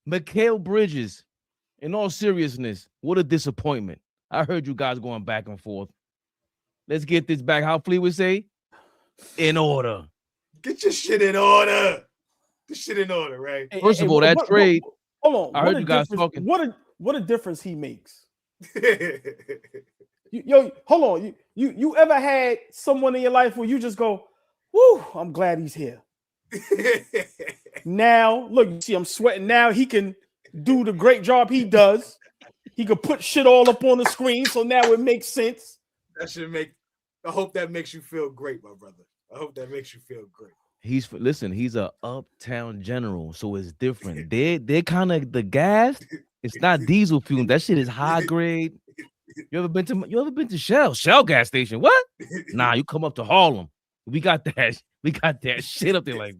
Mikal Bridges, in all seriousness, what a disappointment. I heard you guys going back and forth. Let's get this back. How Flea would say? In order. Get your shit in order. The shit in order, right? First of all, that trade. Hold on. I heard you guys talking. What a difference he makes. Yo, hold on. You ever had someone in your life where you just go, "Whoo, I'm glad he's here." Now, look, you see, I'm sweating. Now he can do the great job he does. He could put shit all up on the screen, so now it makes sense. I hope that makes you feel great, my brother. I hope that makes you feel great. He's a uptown general, so it's different. They're kind of the gas. It's not diesel fuel. That shit is high grade. You ever been to Shell gas station? What? Nah, you come up to Harlem. We got that shit up there. Like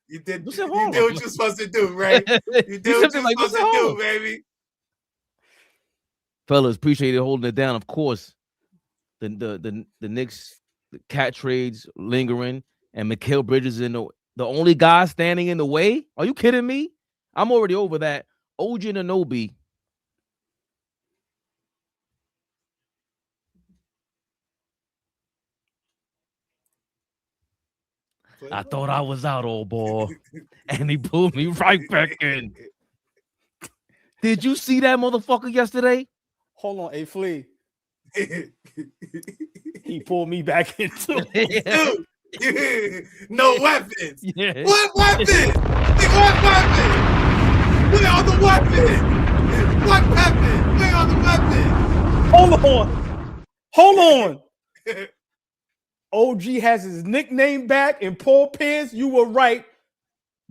you did what you're supposed to do, right? You did what you're supposed to do, baby. Fellas, appreciate it holding it down. Of course, the Knicks, the cat trades lingering, and Mikal Bridges in the only guy standing in the way. Are you kidding me? I'm already over that. OG Anunoby. I thought I was out, old boy, and he pulled me right back in. Did you see that motherfucker yesterday? Hold on, a Flea. He pulled me back into no weapons. Yeah. What weapons? What weapons? Where are the weapons? What weapons? Where are the weapons? Hold on. OG has his nickname back, and Paul Pierce, you were right.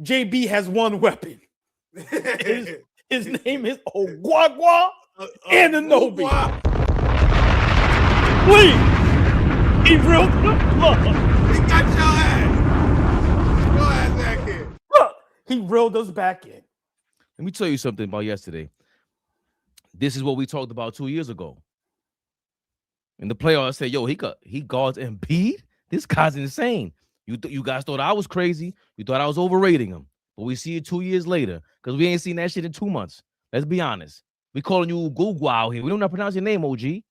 JB has one weapon. His name is Ogwagwa Anunoby. Please, he reeled He got your ass. Your ass back here. Look, he reeled us back in. Let me tell you something about yesterday. This is what we talked about 2 years ago. In the playoffs, I said, yo, he guards Embiid? This guy's insane. You guys thought I was crazy. You thought I was overrating him. But we see it 2 years later because we ain't seen that shit in 2 months. Let's be honest. We calling you Google out here. We don't know how to pronounce your name, OG.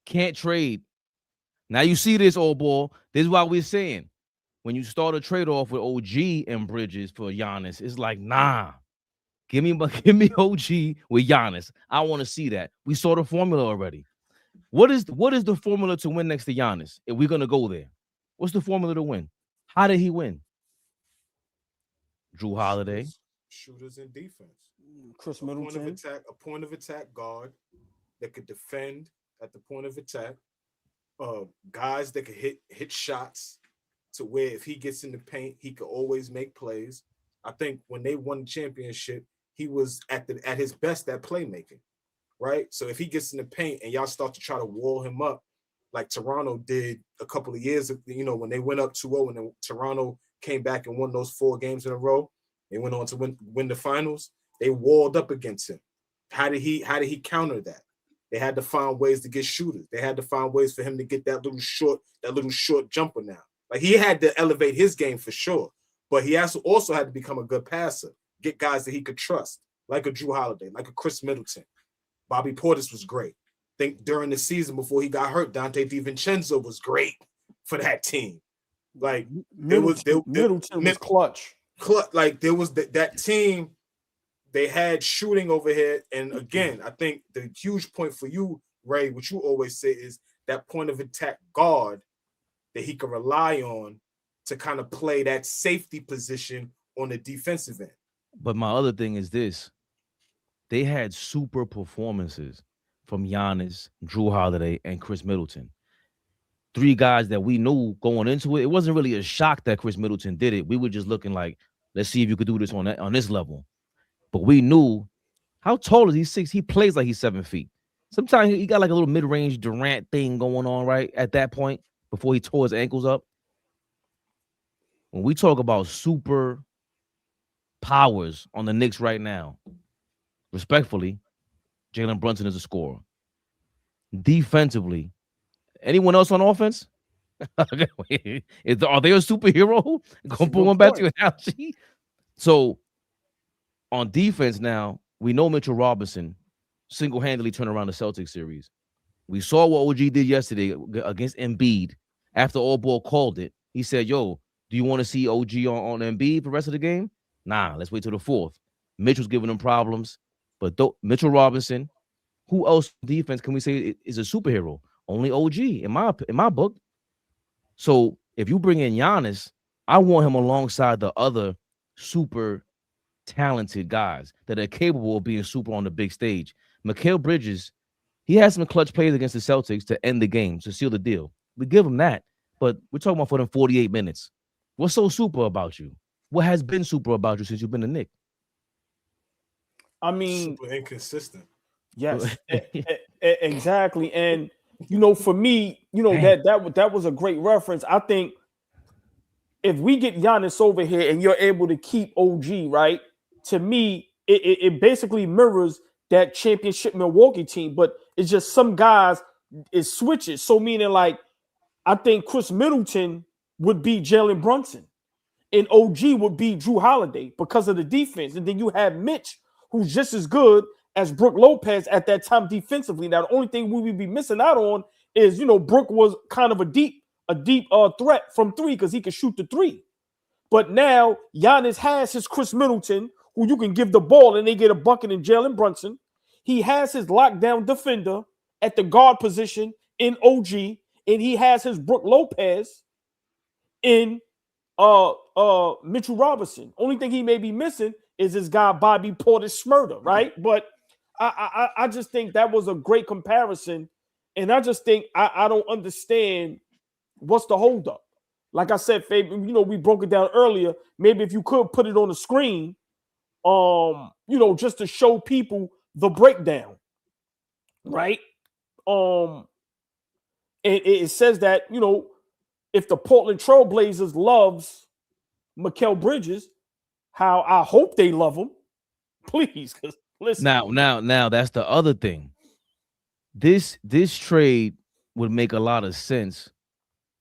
Can't trade. Now you see this, old boy. This is why we're saying when you start a trade off with OG and Bridges for Giannis, it's like, nah. Give me OG with Giannis. I want to see that. We saw the formula already. What is the formula to win next to Giannis? If we're gonna go there, what's the formula to win? How did he win? Drew Holiday, shooters and defense. Chris Middleton, a point of attack guard that could defend at the point of attack. Guys that could hit shots to where if he gets in the paint, he could always make plays. I think when they won the championship, he was at his best at playmaking, right? So if he gets in the paint and y'all start to try to wall him up, like Toronto did a couple of years, when they went up 2-0 and then Toronto came back and won those 4 games in a row, they went on to win the finals. They walled up against him. How did he counter that? They had to find ways to get shooters. They had to find ways for him to get that little short jumper now. Like he had to elevate his game for sure. But he also had to become a good passer, get guys that he could trust, like a Drew Holiday, like a Chris Middleton. Bobby Portis was great. I think during the season before he got hurt, Dante DiVincenzo was great for that team. Like Middleton was clutch. Like there was that team. They had shooting over here, and again, I think the huge point for you, Ray, what you always say is that point of attack guard that he can rely on to kind of play that safety position on the defensive end. But my other thing is this: they had super performances from Giannis, Drew Holiday, and Chris Middleton. 3 guys that we knew going into it. It wasn't really a shock that Chris Middleton did it. We were just looking like, let's see if you could do this on this level. But we knew, how tall is he? 6. He plays like he's 7 feet. Sometimes he got like a little mid-range Durant thing going on right at that point before he tore his ankles up. When we talk about super powers on the Knicks right now, respectfully, Jalen Brunson is a scorer. Defensively, anyone else on offense? Are they a superhero? Gonna put one back to your analogy. So on defense now, we know Mitchell Robinson single-handedly turned around the Celtics series. We saw what OG did yesterday against Embiid. After AllBall called it, he said, yo, do you want to see OG on Embiid for the rest of the game? Nah, let's wait till the 4th. Mitchell's giving them problems. But Mitchell Robinson, who else defense can we say is a superhero? Only OG in my book. So if you bring in Giannis, I want him alongside the other super talented guys that are capable of being super on the big stage. Mikal Bridges, he has some clutch plays against the Celtics to end the game, to seal the deal. We give him that, but we're talking about for them 48 minutes. What's so super about you? What has been super about you since you've been a Knick? I mean, super inconsistent. Yes, exactly. And for me, that was a great reference. I think if we get Giannis over here and you're able to keep OG, right? To me, it basically mirrors that championship Milwaukee team, but it's just some guys it switches. So meaning like I think Chris Middleton would be Jalen Brunson and OG would be Drew Holiday because of the defense. And then you have Mitch, who's just as good as Brook Lopez at that time defensively. Now, the only thing we would be missing out on is, Brook was kind of a deep threat from 3 because he could shoot the 3. But now Giannis has his Chris Middleton, who you can give the ball and they get a bucket in Jalen Brunson. He has his lockdown defender at the guard position in OG, and he has his Brook Lopez in Mitchell Robinson. Only thing he may be missing is his guy Bobby Portis Schmurder, right? But I just think that was a great comparison, and I just think I don't understand what's the holdup. Like I said, Fabian, we broke it down earlier. Maybe if you could put it on the screen, just to show people the breakdown, right? It says that if the Portland Trailblazers loves Mikal Bridges, how I hope they love him, please. Because listen, now that's the other thing. This trade would make a lot of sense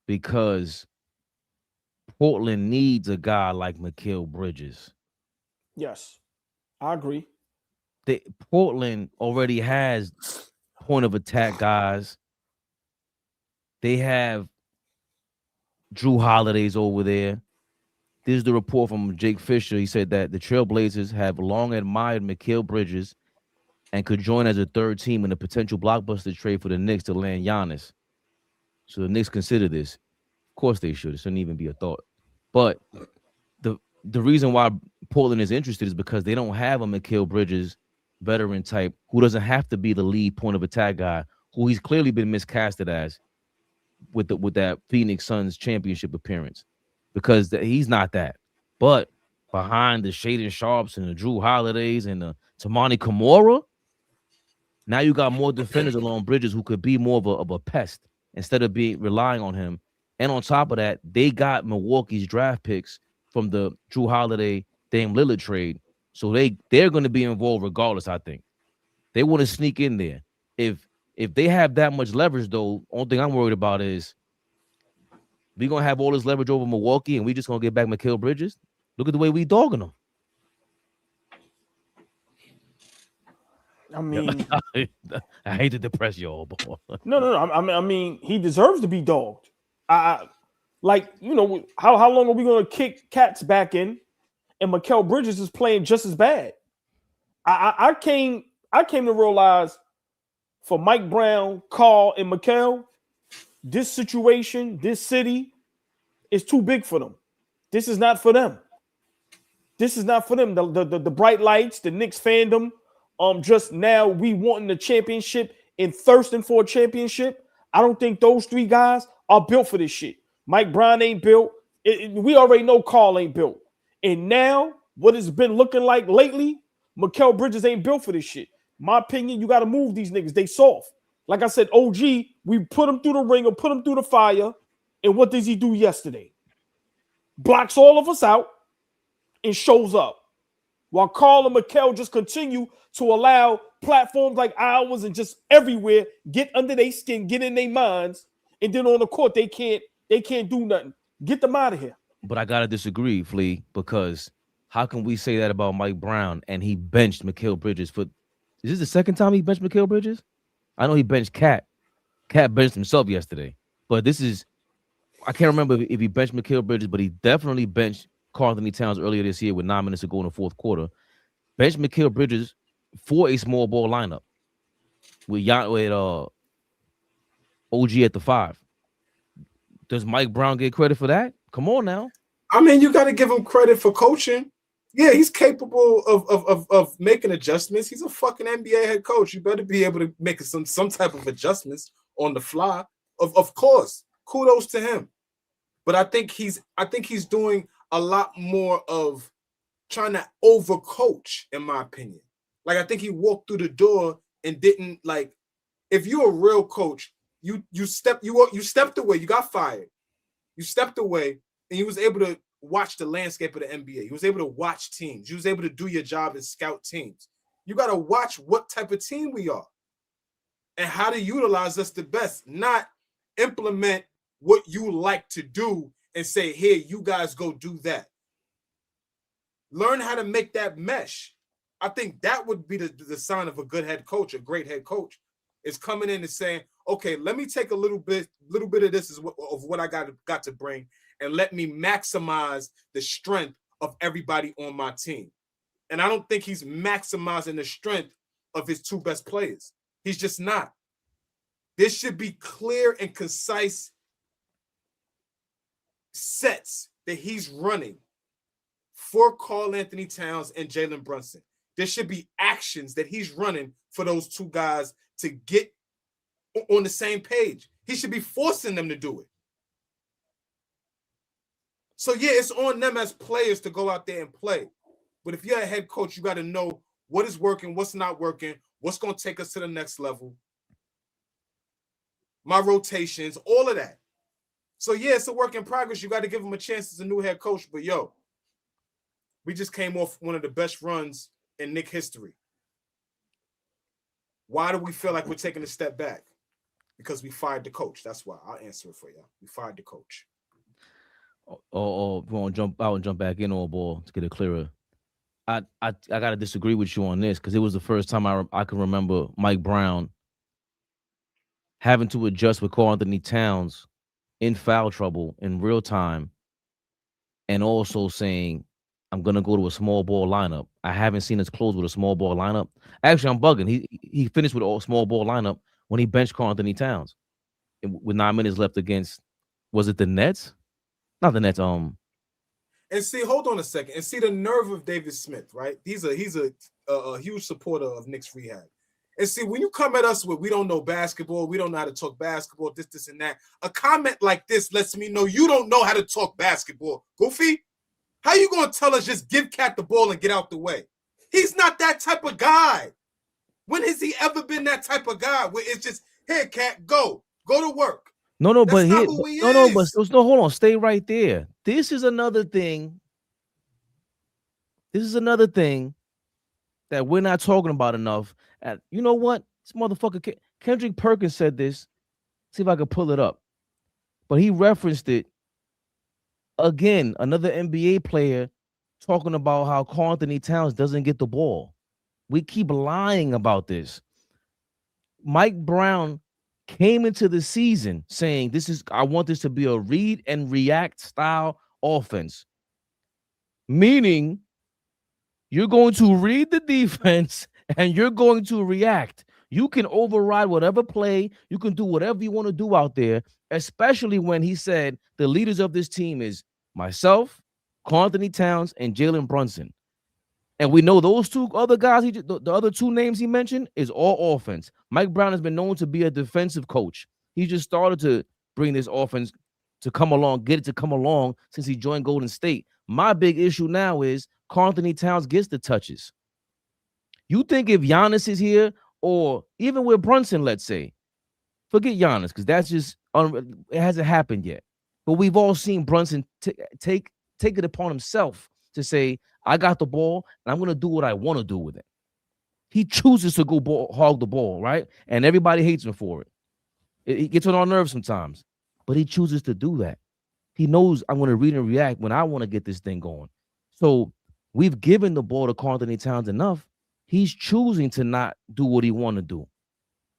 because Portland needs a guy like Mikal Bridges. Yes, I agree. Portland already has point of attack guys. They have Drew Holidays over there. This is the report from Jake Fisher. He said that the Trailblazers have long admired Mikal Bridges and could join as a third team in a potential blockbuster trade for the Knicks to land Giannis. So the Knicks consider this. Of course they should. It shouldn't even be a thought. But the reason why Portland is interested is because they don't have a Mikal Bridges veteran type who doesn't have to be the lead point of attack guy, who he's clearly been miscasted as with that Phoenix Suns championship appearance, because he's not that. But behind the Shaedon Sharps and the Drew Holidays and the Tamani Kimura, now you got more defenders along Bridges who could be more of a pest instead of relying on him. And on top of that, they got Milwaukee's draft picks from the Drew Holiday Dame Lillard trade. So they're going to be involved regardless, I think. They want to sneak in there. If they have that much leverage, though, only thing I'm worried about is we're going to have all this leverage over Milwaukee and we just going to get back Mikal Bridges. Look at the way we dogging them. I mean, I hate to depress you all, but no. I mean, he deserves to be dogged. How long are we going to kick cats back in? And Mikal Bridges is playing just as bad. I came to realize for Mike Brown, Carl, and Mikal, this situation, this city is too big for them. This is not for them. This is not for them. The bright lights, the Knicks fandom, just now we wanting the championship and thirsting for a championship. I don't think those three guys are built for this shit. Mike Brown ain't built. We already know Carl ain't built. And now, what it's been looking like lately, Mikal Bridges ain't built for this shit. My opinion, you got to move these niggas. They soft. Like I said, OG, we put him through the ringer, put him through the fire. And what does he do yesterday? Blocks all of us out and shows up. While Carl and Mikal just continue to allow platforms like ours and just everywhere get under their skin, get in their minds, and then on the court they can't do nothing. Get them out of here. But I gotta disagree, Flea, because how can we say that about Mike Brown and he benched Mikal Bridges for? Is this the second time he benched Mikal Bridges? I know he benched Cat. Cat benched himself yesterday, but this is I can't remember if he benched Mikal Bridges, but he definitely benched Karl Anthony Towns earlier this year with 9 minutes to go in the fourth quarter. Benched Mikal Bridges for a small ball lineup with OG at the 5. Does Mike Brown get credit for that? Come on now. I mean, you got to give him credit for coaching. Yeah, he's capable of making adjustments. He's a fucking NBA head coach. You better be able to make some type of adjustments on the fly. Of course, kudos to him. But I think he's doing a lot more of trying to overcoach, in my opinion. Like, I think he walked through the door and didn't, like, if you're a real coach, you stepped away, you got fired. You stepped away and you was able to watch the landscape of the NBA. You was able to watch teams. You was able to do your job and scout teams. You got to watch what type of team we are and how to utilize us the best, not implement what you like to do and say, here, you guys go do that. Learn how to make that mesh. I think that would be the sign of a good head coach, a great head coach, is coming in and saying, okay, let me take a little bit of this of what I got to bring, and let me maximize the strength of everybody on my team. And I don't think he's maximizing the strength of his 2 best players. He's just not. There should be clear and concise sets that he's running for Karl Anthony Towns and Jalen Brunson. There should be actions that he's running for those 2 guys to get on the same page. He should be forcing them to do it. So, yeah, it's on them as players to go out there and play. But if you're a head coach, you got to know what is working, what's not working, what's going to take us to the next level, my rotations, all of that. So, yeah, it's a work in progress. You got to give him a chance as a new head coach. But, yo, we just came off one of the best runs in Knicks history. Why do we feel like we're taking a step back? Because we fired the coach. That's why. I'll answer it for you. We fired the coach. Oh, we want to jump out and jump back in on ball to get it clearer. I gotta disagree with you on this because it was the first time I can remember Mike Brown having to adjust with Karl Anthony Towns in foul trouble in real time, and also saying, I'm gonna go to a small ball lineup. I haven't seen us close with a small ball lineup. Actually, I'm bugging. He finished with a small ball lineup when he benched Karl Anthony Towns with 9 minutes left against, was it the Nets? Not the Nets. And see, hold on a second. And see the nerve of David Smith, right? He's a huge supporter of Knicks Rehab. And see, when you come at us with, we don't know basketball, we don't know how to talk basketball, this, and that, a comment like this lets me know you don't know how to talk basketball. Goofy, how you going to tell us just give Cat the ball and get out the way? He's not that type of guy. When has he ever been that type of guy where it's just, here, Cat, go to work? No, That's but not here, who he no, is. but no, hold on, stay right there. This is another thing. This is another thing that we're not talking about enough. And you know what? This motherfucker, Kendrick Perkins said this. See if I can pull it up. But he referenced it again. Another NBA player talking about how Karl Anthony Towns doesn't get the ball. We keep lying about this. Mike Brown came into the season saying, I want this to be a read and react style offense. Meaning, you're going to read the defense and you're going to react. You can override whatever play. You can do whatever you want to do out there, especially when he said the leaders of this team is myself, Karl-Anthony Towns and Jalen Brunson. And we know those two other guys, the other two names he mentioned, is all offense. Mike Brown has been known to be a defensive coach. He just started to bring this offense to come along, get it to come along since he joined Golden State. My big issue now is Karl-Anthony Towns gets the touches. You think if Giannis is here, or even with Brunson, let's say, forget Giannis, because that's just it hasn't happened yet. But we've all seen Brunson take it upon himself to say, I got the ball, and I'm going to do what I want to do with it. He chooses to go hog the ball, right? And everybody hates him for it. It gets on our nerves sometimes. But he chooses to do that. He knows I'm going to read and react when I want to get this thing going. So we've given the ball to Karl-Anthony Towns enough. He's choosing to not do what he want to do.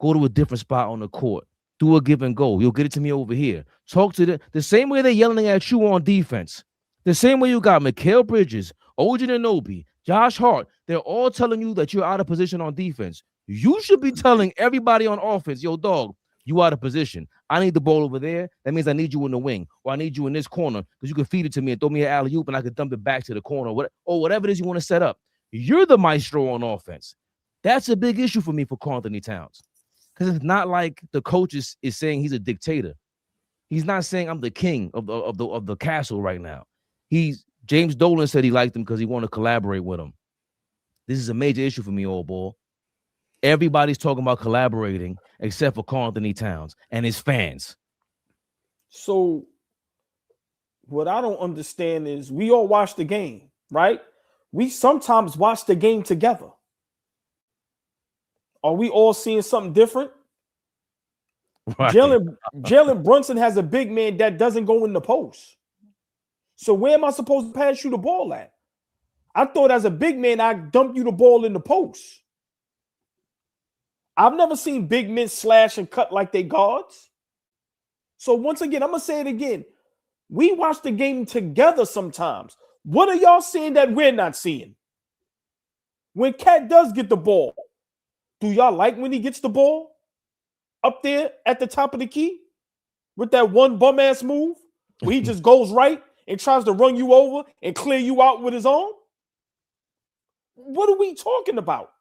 Go to a different spot on the court. Do a give and go. You'll get it to me over here. Talk to the same way they're yelling at you on defense. The same way you got Mikal Bridges, OG Anunoby, Josh Hart. They're all telling you that you're out of position on defense. You should be telling everybody on offense, yo, dog, you out of position. I need the ball over there. That means I need you in the wing, or I need you in this corner because you can feed it to me and throw me an alley-oop and I can dump it back to the corner, or whatever it is you want to set up. You're the maestro on offense. That's a big issue for me for Karl-Anthony Towns, because it's not like the coach is saying he's a dictator. He's not saying I'm the king of the castle right now. James Dolan said he liked him because he wanted to collaborate with him. This is a major issue for me, old boy. Everybody's talking about collaborating except for Karl-Anthony Towns and his fans. So what I don't understand is we all watch the game, right? We sometimes watch the game together. Are we all seeing something different? Right. Jalen Brunson has a big man that doesn't go in the post. So where am I supposed to pass you the ball at? I thought as a big man, I'd dump you the ball in the post. I've never seen big men slash and cut like they guards. So once again, I'm going to say it again. We watch the game together sometimes. What are y'all seeing that we're not seeing? When Cat does get the ball, do y'all like when he gets the ball up there at the top of the key with that one bum-ass move where he just goes right and tries to run you over and clear you out with his arm? What are we talking about?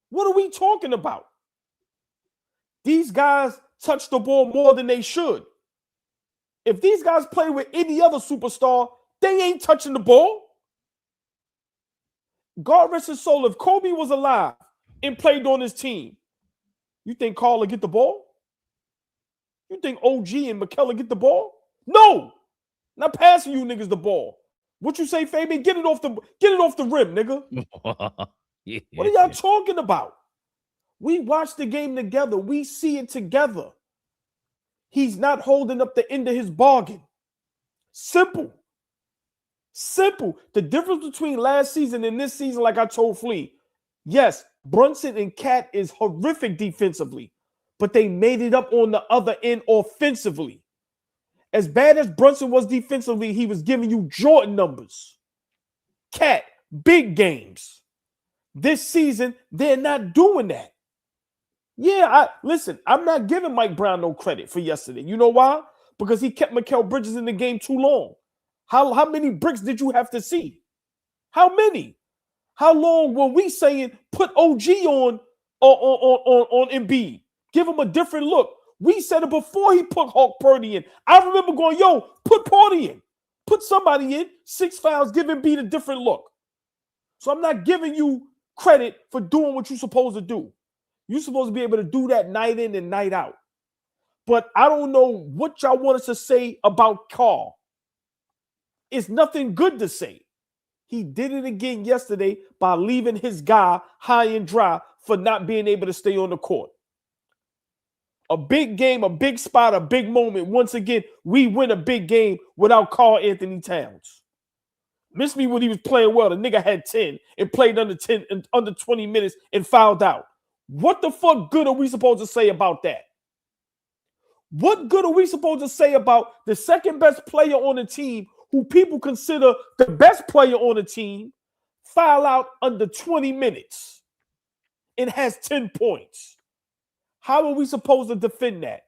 What are we talking about? These guys touch the ball more than they should. If these guys play with any other superstar, they ain't touching the ball. God rest his soul, if Kobe was alive and played on his team, you think Carl will get the ball? You think OG and Mikal will get the ball? No! Not passing you niggas the ball. What you say, Fabian? Get it off the rim, nigga. Yeah. What are y'all talking about? We watch the game together. We see it together. He's not holding up the end of his bargain. Simple. Simple. The difference between last season and this season, like I told Flea, yes, Brunson and Cat is horrific defensively, but they made it up on the other end offensively. As bad as Brunson was defensively, he was giving you Jordan numbers. Cat, big games. This season, they're not doing that. Yeah, listen, I'm not giving Mike Brown no credit for yesterday. You know why? Because he kept Mikal Bridges in the game too long. How many bricks did you have to see? How many? How long were we saying put OG on Embiid? Give him a different look. We said it before he put Hawk Purdy in. I remember going, yo, put Purdy in. Put somebody in. 6 fouls, give Embiid a different look. So I'm not giving you credit for doing what you're supposed to do. You're supposed to be able to do that night in and night out. But I don't know what y'all want us to say about Carl. It's nothing good to say. He did it again yesterday by leaving his guy high and dry for not being able to stay on the court. A big game, a big spot, a big moment. Once again, we win a big game without Karl-Anthony Towns. Miss me when he was playing well. The nigga had 10 and played under 10 and under 20 minutes and fouled out. What the fuck good are we supposed to say about that? What good are we supposed to say about the second best player on the team, who people consider the best player on the team, foul out under 20 minutes and has 10 points? How are we supposed to defend that?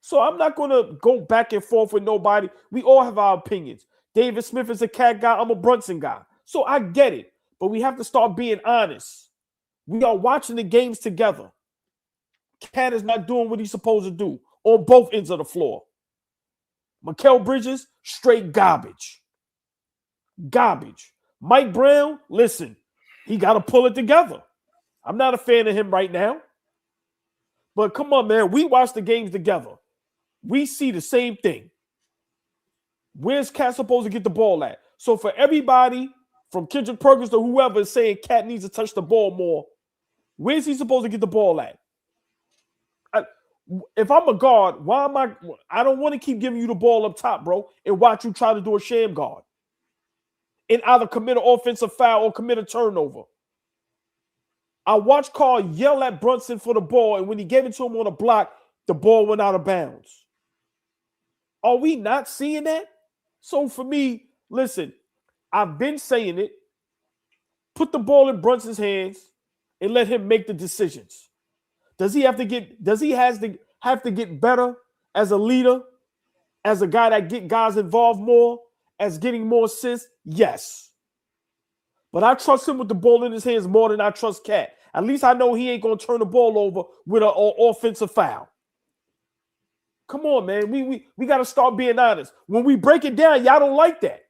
So I'm not going to go back and forth with nobody. We all have our opinions. David Smith is a Cat guy. I'm a Brunson guy. So I get it. But we have to start being honest. We are watching the games together. Cat is not doing what he's supposed to do on both ends of the floor. Mikal Bridges, straight garbage. Garbage. Mike Brown, listen, he got to pull it together. I'm not a fan of him right now. But come on, man. We watch the games together. We see the same thing. Where's Cat supposed to get the ball at? So for everybody, from Kendrick Perkins to whoever is saying Cat needs to touch the ball more, where's he supposed to get the ball at? If I'm a guard, why am I don't want to keep giving you the ball up top, bro, and watch you try to do a sham guard and either commit an offensive foul or commit a turnover. I watched Carl yell at Brunson for the ball, and when he gave it to him on a block, the ball went out of bounds. Are we not seeing that? So for me, listen, I've been saying it. Put the ball in Brunson's hands and let him make the decisions. Does he have to get better as a leader, as a guy that get guys involved more, as getting more assists? Yes. But I trust him with the ball in his hands more than I trust Cat. At least I know he ain't going to turn the ball over with an offensive foul. Come on, man. We got to start being honest. When we break it down, y'all don't like that.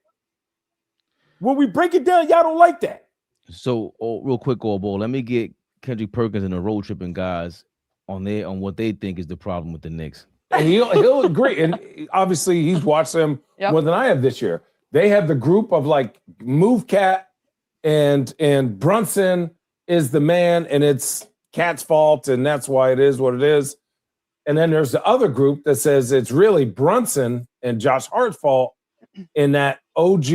When we break it down, y'all don't like that. So, real quick, AllBall, let me get Kendrick Perkins and the road tripping guys on what they think is the problem with the Knicks. And he'll agree. And obviously, he's watched them more than I have this year. They have the group of like Move Cat and Brunson is the man, and it's Cat's fault, and that's why it is what it is. And then there's the other group that says it's really Brunson and Josh Hart's fault, and that OG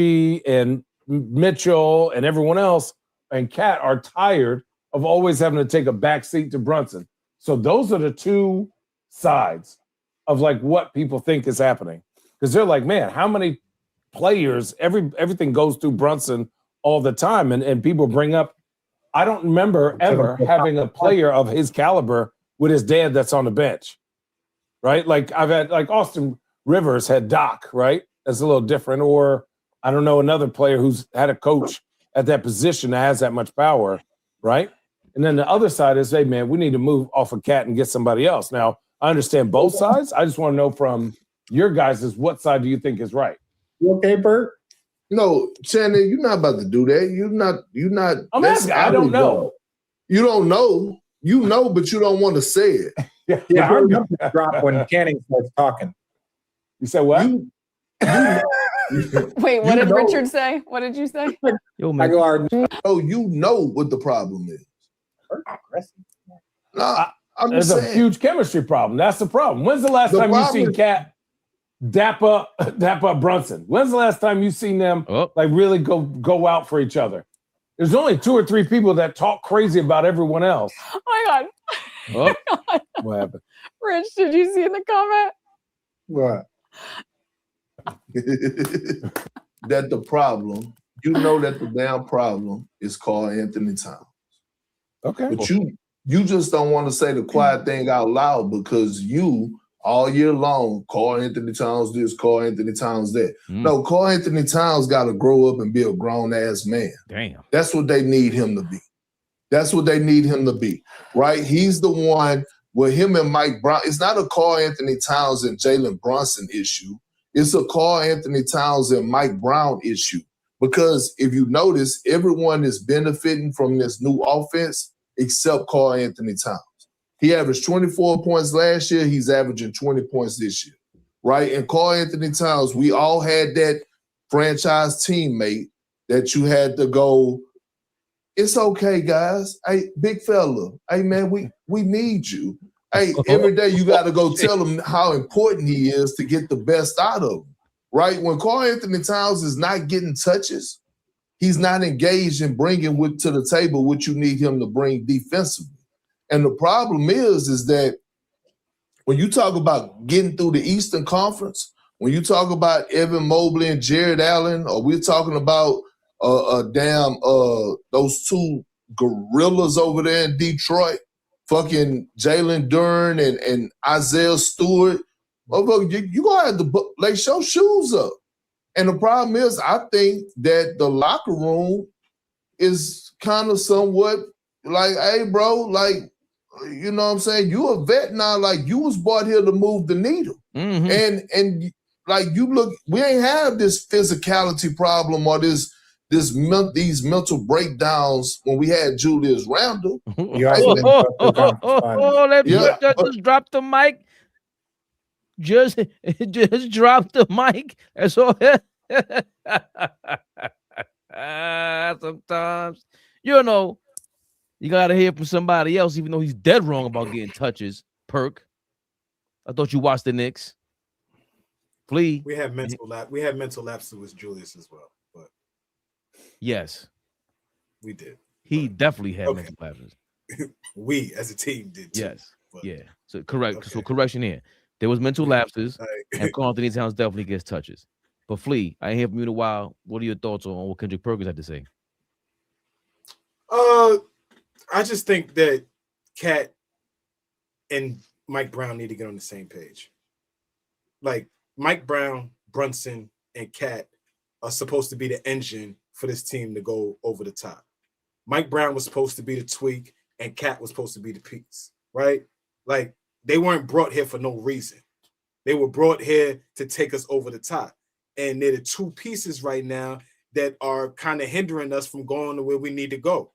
and Mitchell and everyone else and Cat are tired of always having to take a backseat to Brunson. So those are the two sides of like what people think is happening. Because they're like, man, how many players, everything goes through Brunson all the time. And people bring up, I don't remember ever having a player of his caliber with his dad that's on the bench, right? Like I've had, like Austin Rivers had Doc, right? That's a little different. Or I don't know, another player who's had a coach at that position that has that much power, right? And then the other side is, hey, man, we need to move off of Cat and get somebody else. Now, I understand both sides. I just want to know from your guys is what side do you think is right? You okay, Bert? No, Shannon, you're not about to do that. You're not. I'm asking. I don't know. You don't know. You know, but you don't want to say it. Yeah, our numbers drop when Canning starts talking. You said what? Wait, what did Richard say? What did you say? Yo, man. Oh, you know what the problem is. Nah, I'm There's just a saying. huge chemistry problem. That's the problem. When's the last time you seen Cat dap up Brunson? When's the last time you seen them like really go out for each other? There's only 2 or 3 people that talk crazy about everyone else. Oh my God. Oh. What happened? Rich, did you see in the comment? What? That the problem, you know that the damn problem is called Anthony Towns. Okay. But you just don't want to say the quiet thing out loud because you all year long call Anthony Towns this, call Anthony Towns that. No, call Anthony Towns got to grow up and be a grown-ass man. Damn. That's what they need him to be. That's what they need him to be, right? He's the one with him and Mike Brown. It's not a call Anthony Towns and Jalen Brunson issue. It's a call Anthony Towns and Mike Brown issue. Because if you notice, everyone is benefiting from this new offense except Karl Anthony Towns. He averaged 24 points last year. He's averaging 20 points this year, right? And Karl Anthony Towns, we all had that franchise teammate that you had to go, it's okay, guys. Hey, big fella. Hey, man, we need you. Hey, every day you got to go tell him how important he is to get the best out of him, right? When Karl Anthony Towns is not getting touches, he's not engaged in bringing to the table what you need him to bring defensively. And the problem is that when you talk about getting through the Eastern Conference, when you talk about Evan Mobley and Jared Allen, or we're talking about those two gorillas over there in Detroit, fucking Jalen Duren and Isaiah Stewart, you're going to have to lace your shoes up And the problem is, I think that the locker room is kind of somewhat like, hey, bro, like, you know what I'm saying? You a vet now, like you was brought here to move the needle. And like you look, we ain't have this physicality problem or these mental breakdowns when we had Julius Randle. Just drop the mic. Just drop the mic. That's all. Sometimes, you know, you gotta hear from somebody else, even though he's dead wrong about getting touches. Perk, I thought you watched the Knicks. Flea. We had mental lapses with Julius as well, but yes, we did. He definitely had mental lapses. We as a team did too. Yes, yeah. So correct. Okay. So correction here. There was mental lapses, and Karl Anthony Towns definitely gets touches. But Flea, I ain't hear from you in a while. What are your thoughts on what Kendrick Perkins had to say? I just think that Cat and Mike Brown need to get on the same page. Like Mike Brown, Brunson, and Cat are supposed to be the engine for this team to go over the top. Mike Brown was supposed to be the tweak, and Cat was supposed to be the piece, right? Like they weren't brought here for no reason. They were brought here to take us over the top. And they're the two pieces right now that are kind of hindering us from going to where we need to go.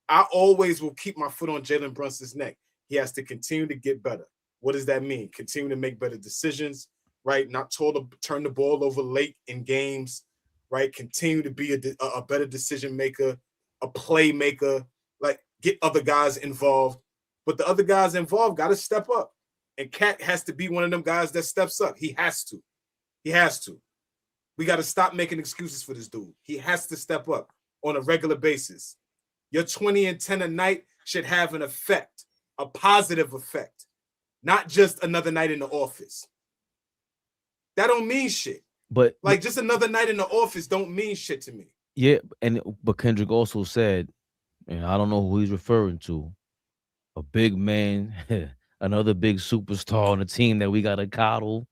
I always will keep my foot on Jalen Brunson's neck. He has to continue to get better. What does that mean? Continue to make better decisions, right? Not told to turn the ball over late in games, right? Continue to be a better decision maker, a playmaker, like get other guys involved. But the other guys involved got to step up. And Cat has to be one of them guys that steps up. He has to. He has to. We got to stop making excuses for this dude. He has to step up on a regular basis. Your 20 and 10 a night should have an effect, a positive effect, not just another night in the office. That don't mean shit. But like just another night in the office don't mean shit to me. Yeah, but Kendrick also said, and I don't know who he's referring to, a big man, another big superstar on the team that we gotta coddle.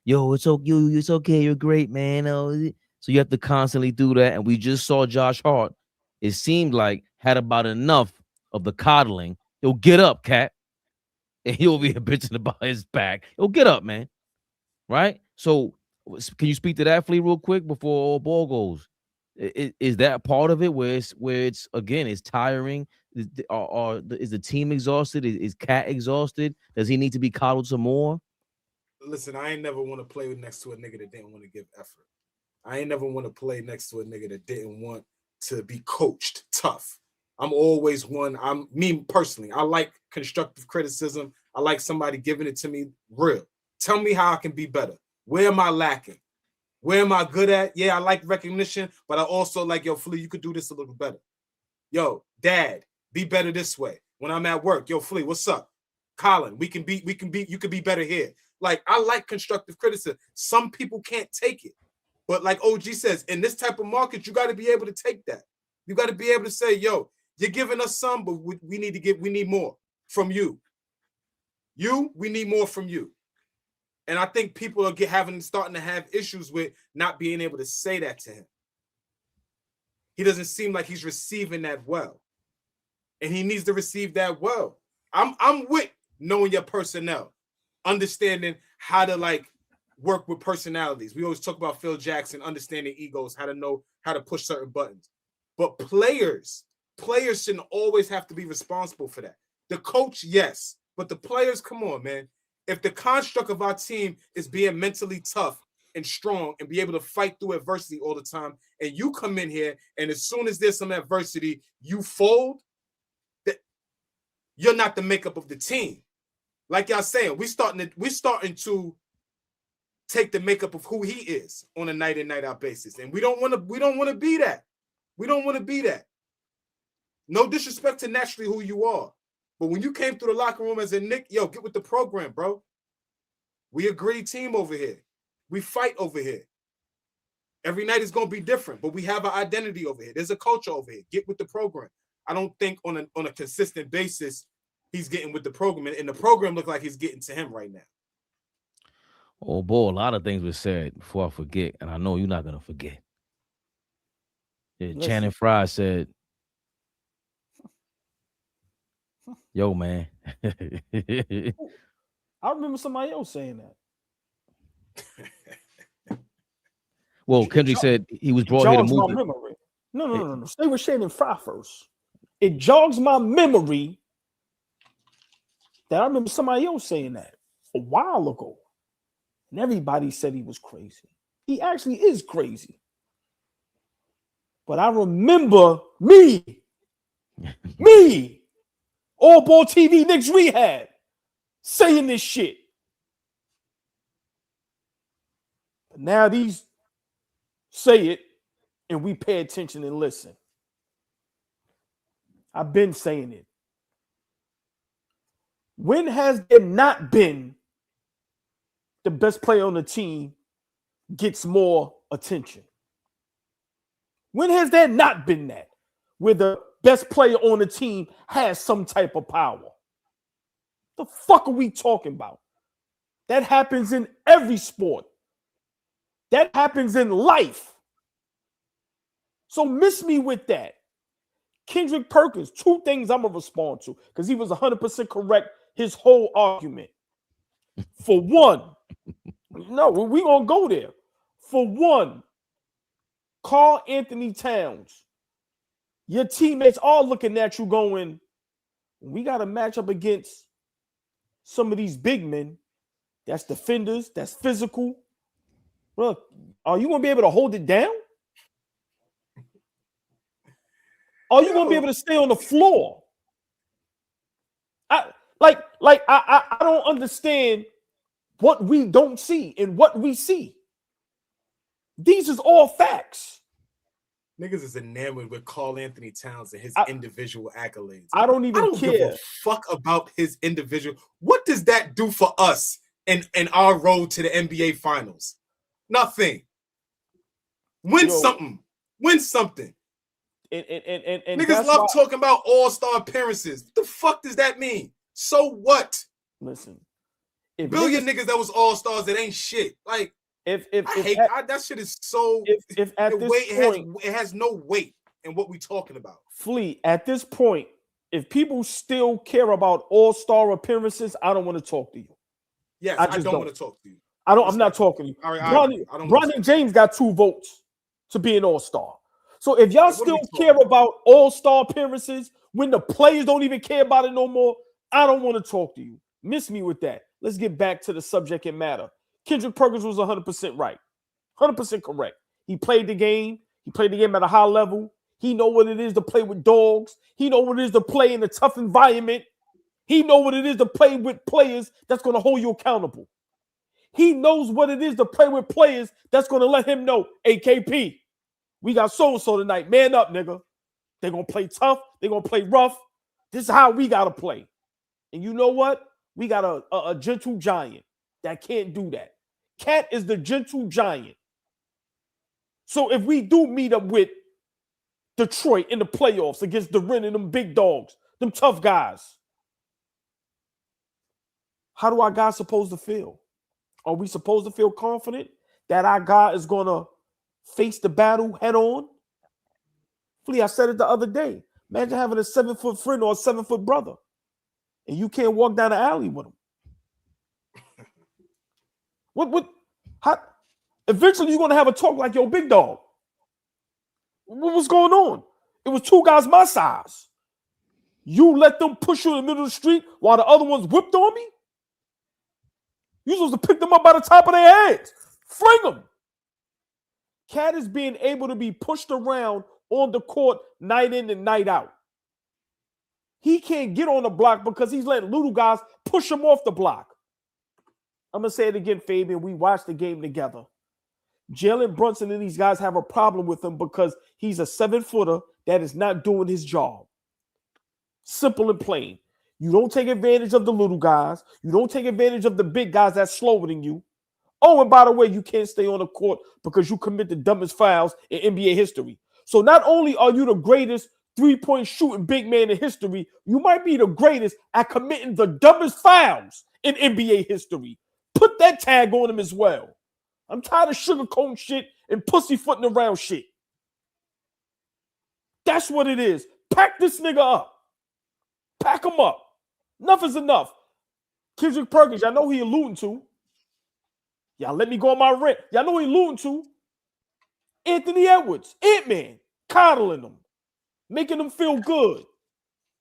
Yo, it's okay, you're great, man. So you have to constantly do that. And we just saw Josh Hart. It seemed like had about enough of the coddling. He'll get up, Cat, and he'll be bitching about his back. He'll get up, man. Right? So can you speak to that, Flea, real quick before all ball goes? Is that part of it where it's again, it's tiring? Is the team exhausted? Is Cat exhausted? Does he need to be coddled some more? Listen, I ain't never want to play next to a nigga that didn't want to give effort. I ain't never want to play next to a nigga that didn't want to be coached tough. I'm always one. Me personally, I like constructive criticism. I like somebody giving it to me real. Tell me how I can be better. Where am I lacking? Where am I good at? Yeah, I like recognition, but I also like, yo, Flea, you could do this a little better. Yo, Dad, be better this way. When I'm at work, yo, Flea, what's up? Colin, you can be better here. Like, I like constructive criticism. Some people can't take it. But like OG says, in this type of market, you got to be able to take that. You got to be able to say, yo, you're giving us some, but we need more from you. We need more from you. And I think people are starting to have issues with not being able to say that to him. He doesn't seem like he's receiving that well. And he needs to receive that well. I'm with knowing your personnel, understanding how to like work with personalities. We always talk about Phil Jackson, understanding egos, how to know how to push certain buttons. But players shouldn't always have to be responsible for that. The coach, yes, but the players, come on, man. If the construct of our team is being mentally tough and strong and be able to fight through adversity all the time, and you come in here and as soon as there's some adversity, you fold, that you're not the makeup of the team. Like y'all saying, we're starting to take the makeup of who he is on a night in, night out basis. And we don't want to be that. We don't want to be that. No disrespect to naturally who you are. But when you came through the locker room as a Knick, yo, get with the program, bro. We a gritty team over here. We fight over here. Every night is going to be different, but we have an identity over here. There's a culture over here. Get with the program. I don't think on a consistent basis he's getting with the program, and the program looks like he's getting to him right now. Oh boy, a lot of things were said before I forget, and I know you're not gonna forget. Yeah, Channing Frye said, "Yo, man." I remember somebody else saying that. Well, Kendrick said he was brought here to Jogs move. my memory. No. Stay with Channing Frye first. It jogs my memory that I remember somebody else saying that a while ago. And everybody said he was crazy. He actually is crazy. But I remember me, AllBall TV, Knicks Rehab, saying this shit. But now these say it and we pay attention and listen. I've been saying it. When has there not been the best player on the team gets more attention? When has there not been that? Where the best player on the team has some type of power? The fuck are we talking about? That happens in every sport. That happens in life. So miss me with that. Kendrick Perkins, two things I'm going to respond to because he was 100% correct his whole argument. For one, no, we're going to go there. For one, Karl Anthony Towns, your teammates are looking at you going, we got to match up against some of these big men. That's defenders, that's physical. Look, are you going to be able to hold it down? Are you going to be able to stay on the floor? I don't understand what we don't see and what we see. These is all facts. Niggas is enamored with Karl Anthony Towns and his individual accolades. I don't even give a fuck about his individual. What does that do for us in our road to the NBA Finals? Nothing. Win something. Win something. And niggas love talking about all-star appearances. What the fuck does that mean? So what? Listen, billion niggas that was all-stars that ain't shit. Like, that shit is so. If at this point it has no weight in what we talking about. Fleet, at this point, if people still care about all-star appearances, I don't want to talk to you. Yes, I don't want to talk to you. I'm not talking to you. All right, Bronny James got 2 votes to be an all-star. So if y'all still care about all-star appearances when the players don't even care about it no more, I don't want to talk to you. Miss me with that. Let's get back to the subject and matter. Kendrick Perkins was 100% right. 100% correct. He played the game. He played the game at a high level. He know what it is to play with dogs. He know what it is to play in a tough environment. He know what it is to play with players that's going to hold you accountable. He knows what it is to play with players that's going to let him know, AKP, we got so-and-so tonight. Man up, nigga. They're going to play tough. They're going to play rough. This is how we got to play. And you know what? We got a gentle giant that can't do that. Cat is the gentle giant. So if we do meet up with Detroit in the playoffs against the Ren and them big dogs, them tough guys, how do our guys supposed to feel? Are we supposed to feel confident that our guy is going to face the battle head on? Flea, I said it the other day. Imagine having a 7-foot friend or a 7-foot brother, and you can't walk down the alley with him. How? Eventually, you're going to have a talk like your big dog. What's going on? It was 2 guys my size. You let them push you in the middle of the street while the other ones whipped on me? You're supposed to pick them up by the top of their heads. Fling them. Cat is being able to be pushed around on the court night in and night out. He can't get on the block because he's letting little guys push him off the block. I'm going to say it again, Fabian. We watched the game together. Jalen Brunson and these guys have a problem with him because he's a 7-footer that is not doing his job. Simple and plain. You don't take advantage of the little guys. You don't take advantage of the big guys that's slower than you. Oh, and by the way, you can't stay on the court because you commit the dumbest fouls in NBA history. So not only are you the greatest three-point shooting big man in history, you might be the greatest at committing the dumbest fouls in NBA history. Put that tag on him as well. I'm tired of sugarcoating shit and pussyfooting around shit. That's what it is. Pack this nigga up. Pack him up. Enough is enough. Kendrick Perkins, y'all know who he alluding to. Y'all let me go on my rant. Y'all know who he alluding to. Anthony Edwards, Ant-Man, coddling him, making him feel good.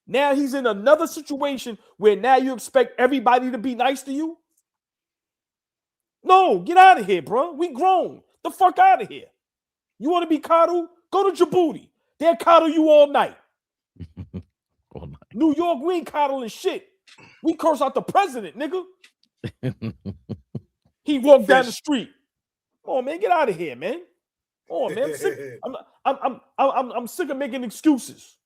Now he's in another situation where now you expect everybody to be nice to you? No, get out of here, bro. We grown. The fuck out of here. You want to be coddled? Go to Djibouti. They'll coddle you all night. All night. New York, we ain't coddling shit. We curse out the president, nigga. He walked down the street. Come on, man, get out of here, man. Come on, man. I'm sick of making excuses.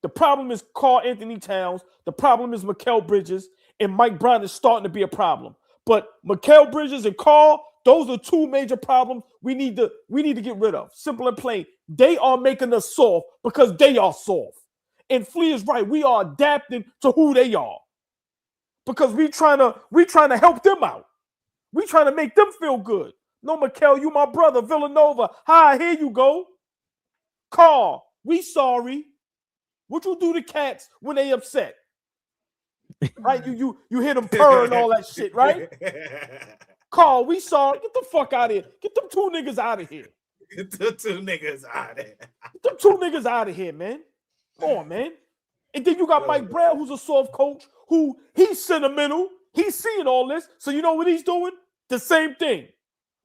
The problem is Karl Anthony Towns. The problem is Mikal Bridges, and Mike Brown is starting to be a problem. But Mikal Bridges and Karl, those are two major problems we need to get rid of. Simple and plain. They are making us soft because they are soft. And Flea is right. We are adapting to who they are because we trying to help them out. We trying to make them feel good. No, Mikal, you my brother, Villanova. Hi, here you go. Karl, we sorry. What you do to cats when they upset? Right? You hear them purr and all that shit, right? Karl, we sorry. Get the fuck out of here. Get them two niggas out of here. Get the two niggas out of here. Get them two niggas out of here, man. Come on, man. And then you got Mike Brown, who's a soft coach, who he's sentimental. He's seeing all this. So you know what he's doing? The same thing.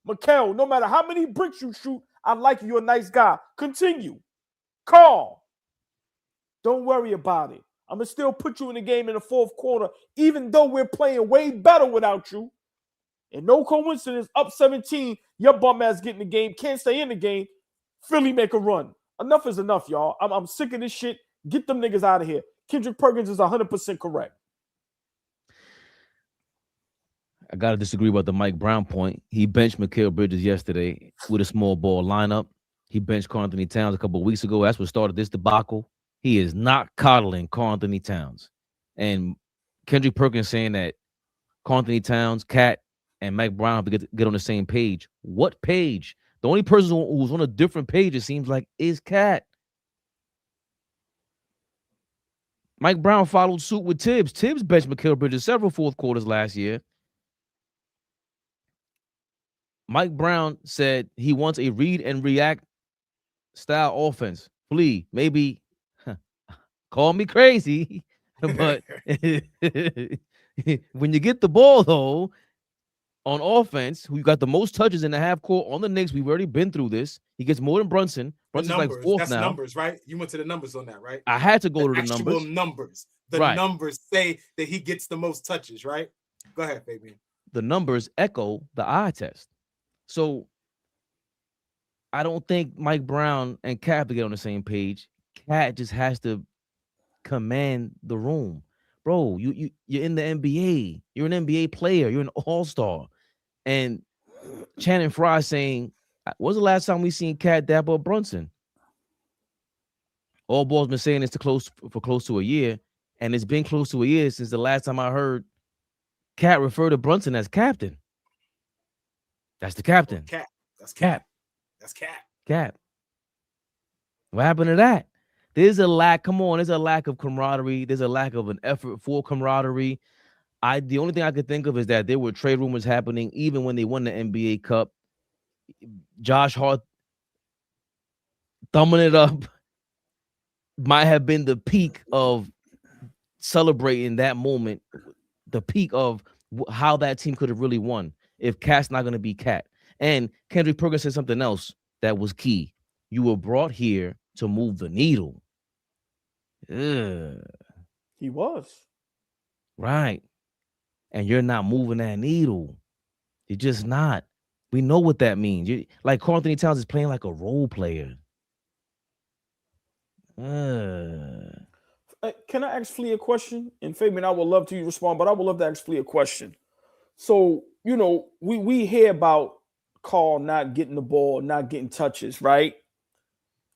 Mikal, no matter how many bricks you shoot, I like you. You're a nice guy. Continue. Karl, don't worry about it. I'm going to still put you in the game in the fourth quarter, even though we're playing way better without you. And no coincidence, up 17, your bum ass get in the game, can't stay in the game. Philly make a run. Enough is enough, y'all. I'm sick of this shit. Get them niggas out of here. Kendrick Perkins is 100% correct. I got to disagree about the Mike Brown point. He benched Mikal Bridges yesterday with a small ball lineup. He benched Karl Anthony Towns a couple of weeks ago. That's what started this debacle. He is not coddling Karl Anthony Towns. And Kendrick Perkins saying that Karl Anthony Towns, Cat, and Mike Brown have to get on the same page. What page? The only person who's on a different page, it seems like, is Cat. Mike Brown followed suit with Tibbs. Tibbs benched Mikal Bridges several fourth quarters last year. Mike Brown said he wants a read and react style offense. Flea, maybe call me crazy, but when you get the ball, though, on offense, who got the most touches in the half court on the Knicks, we've already been through this. He gets more than Brunson. Brunson's like fourth That's now. Numbers, right? You went to the numbers on that, right? I had to go to the actual numbers. The Right. numbers say that he gets the most touches, right? Go ahead, Fabian. The numbers echo the eye test. So I don't think Mike Brown and Cat have to get on the same page. Cat just has to command the room. Bro, you're in the NBA. You're an NBA player. You're an all-star. And Channing Frye saying, when's the last time we seen Cat dap up Brunson? AllBall's been saying this for close to a year, and it's been close to a year since the last time I heard Cat refer to Brunson as captain. That's the captain. Cat. That's Cap. That's Cat. Cap. What happened to that? There's a lack. Come on, there's a lack of camaraderie. There's a lack of an effort for camaraderie. The only thing I could think of is that there were trade rumors happening even when they won the NBA Cup. Josh Hart thumbing it up might have been the peak of celebrating that moment, the peak of how that team could have really won if Cat's not going to be Cat. And Kendrick Perkins said something else that was key. You were brought here to move the needle. Ugh. He was. Right. And you're not moving that needle. You're just not. We know what that means. Like Karl Anthony Towns is playing like a role player. Can I ask Flea a question? And Fabian, I would love to respond, but I would love to ask Flea a question. So, you know, we hear about Karl not getting the ball, not getting touches, right?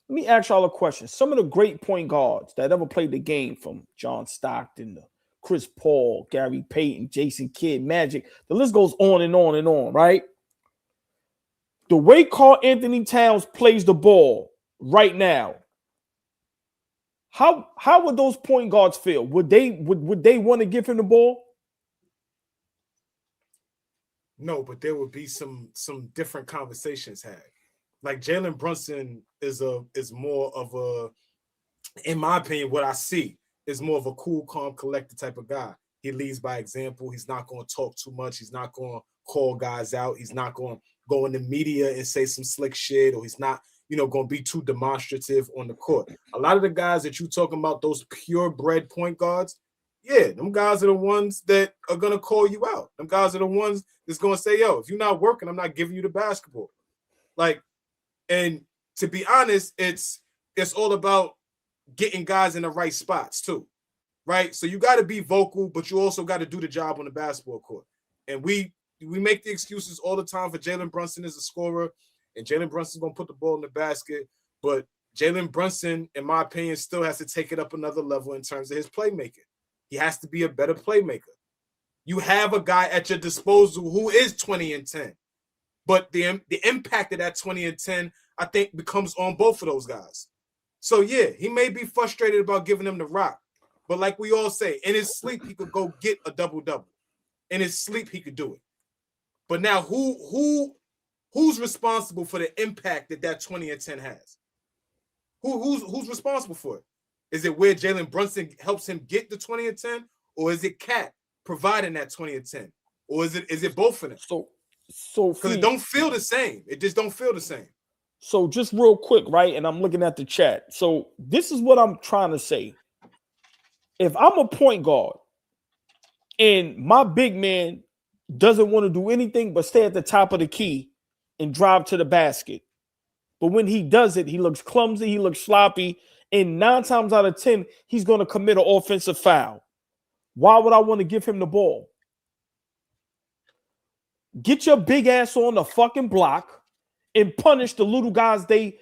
Let me ask y'all a question. Some of the great point guards that ever played the game, from John Stockton to Chris Paul, Gary Payton, Jason Kidd, Magic. The list goes on and on and on, right? The way Karl Anthony Towns plays the ball right now, how would those point guards feel? Would they want to give him the ball? No, but there would be some different conversations had. Like Jalen Brunson is more of a, in my opinion, what I see is more of a cool, calm, collected type of guy. He leads by example. He's not going to talk too much. He's not going to call guys out. He's not going to go in the media and say some slick shit, or he's not, going to be too demonstrative on the court. A lot of the guys that you talking about, those purebred point guards, yeah, them guys are the ones that are going to call you out. Them guys are the ones that's going to say, yo, if you're not working, I'm not giving you the basketball. Like, and to be honest, it's all about getting guys in the right spots too, right? So you got to be vocal, but you also got to do the job on the basketball court. And we make the excuses all the time for Jalen Brunson as a scorer, and Jalen Brunson's going to put the ball in the basket. But Jalen Brunson, in my opinion, still has to take it up another level in terms of his playmaking. He has to be a better playmaker. You have a guy at your disposal who is 20 and 10. But the impact of that 20 and 10, I think, becomes on both of those guys. So, yeah, he may be frustrated about giving him the rock. But like we all say, in his sleep, he could go get a double-double. In his sleep, he could do it. But now who's responsible for the impact that 20 and 10 has? Who's responsible for it? Is it where Jalen Brunson helps him get the 20 and 10? Or is it Cat providing that 20 and 10? Or is it both of them? So because it don't feel the same. It just don't feel the same. So just real quick, right? And I'm looking at the chat. So this is what I'm trying to say. If I'm a point guard and my big man doesn't want to do anything but stay at the top of the key and drive to the basket, but when he does it, he looks clumsy, he looks sloppy, and 9 times out of 10, he's going to commit an offensive foul. Why would I want to give him the ball? Get your big ass on the fucking block and punish the little guys they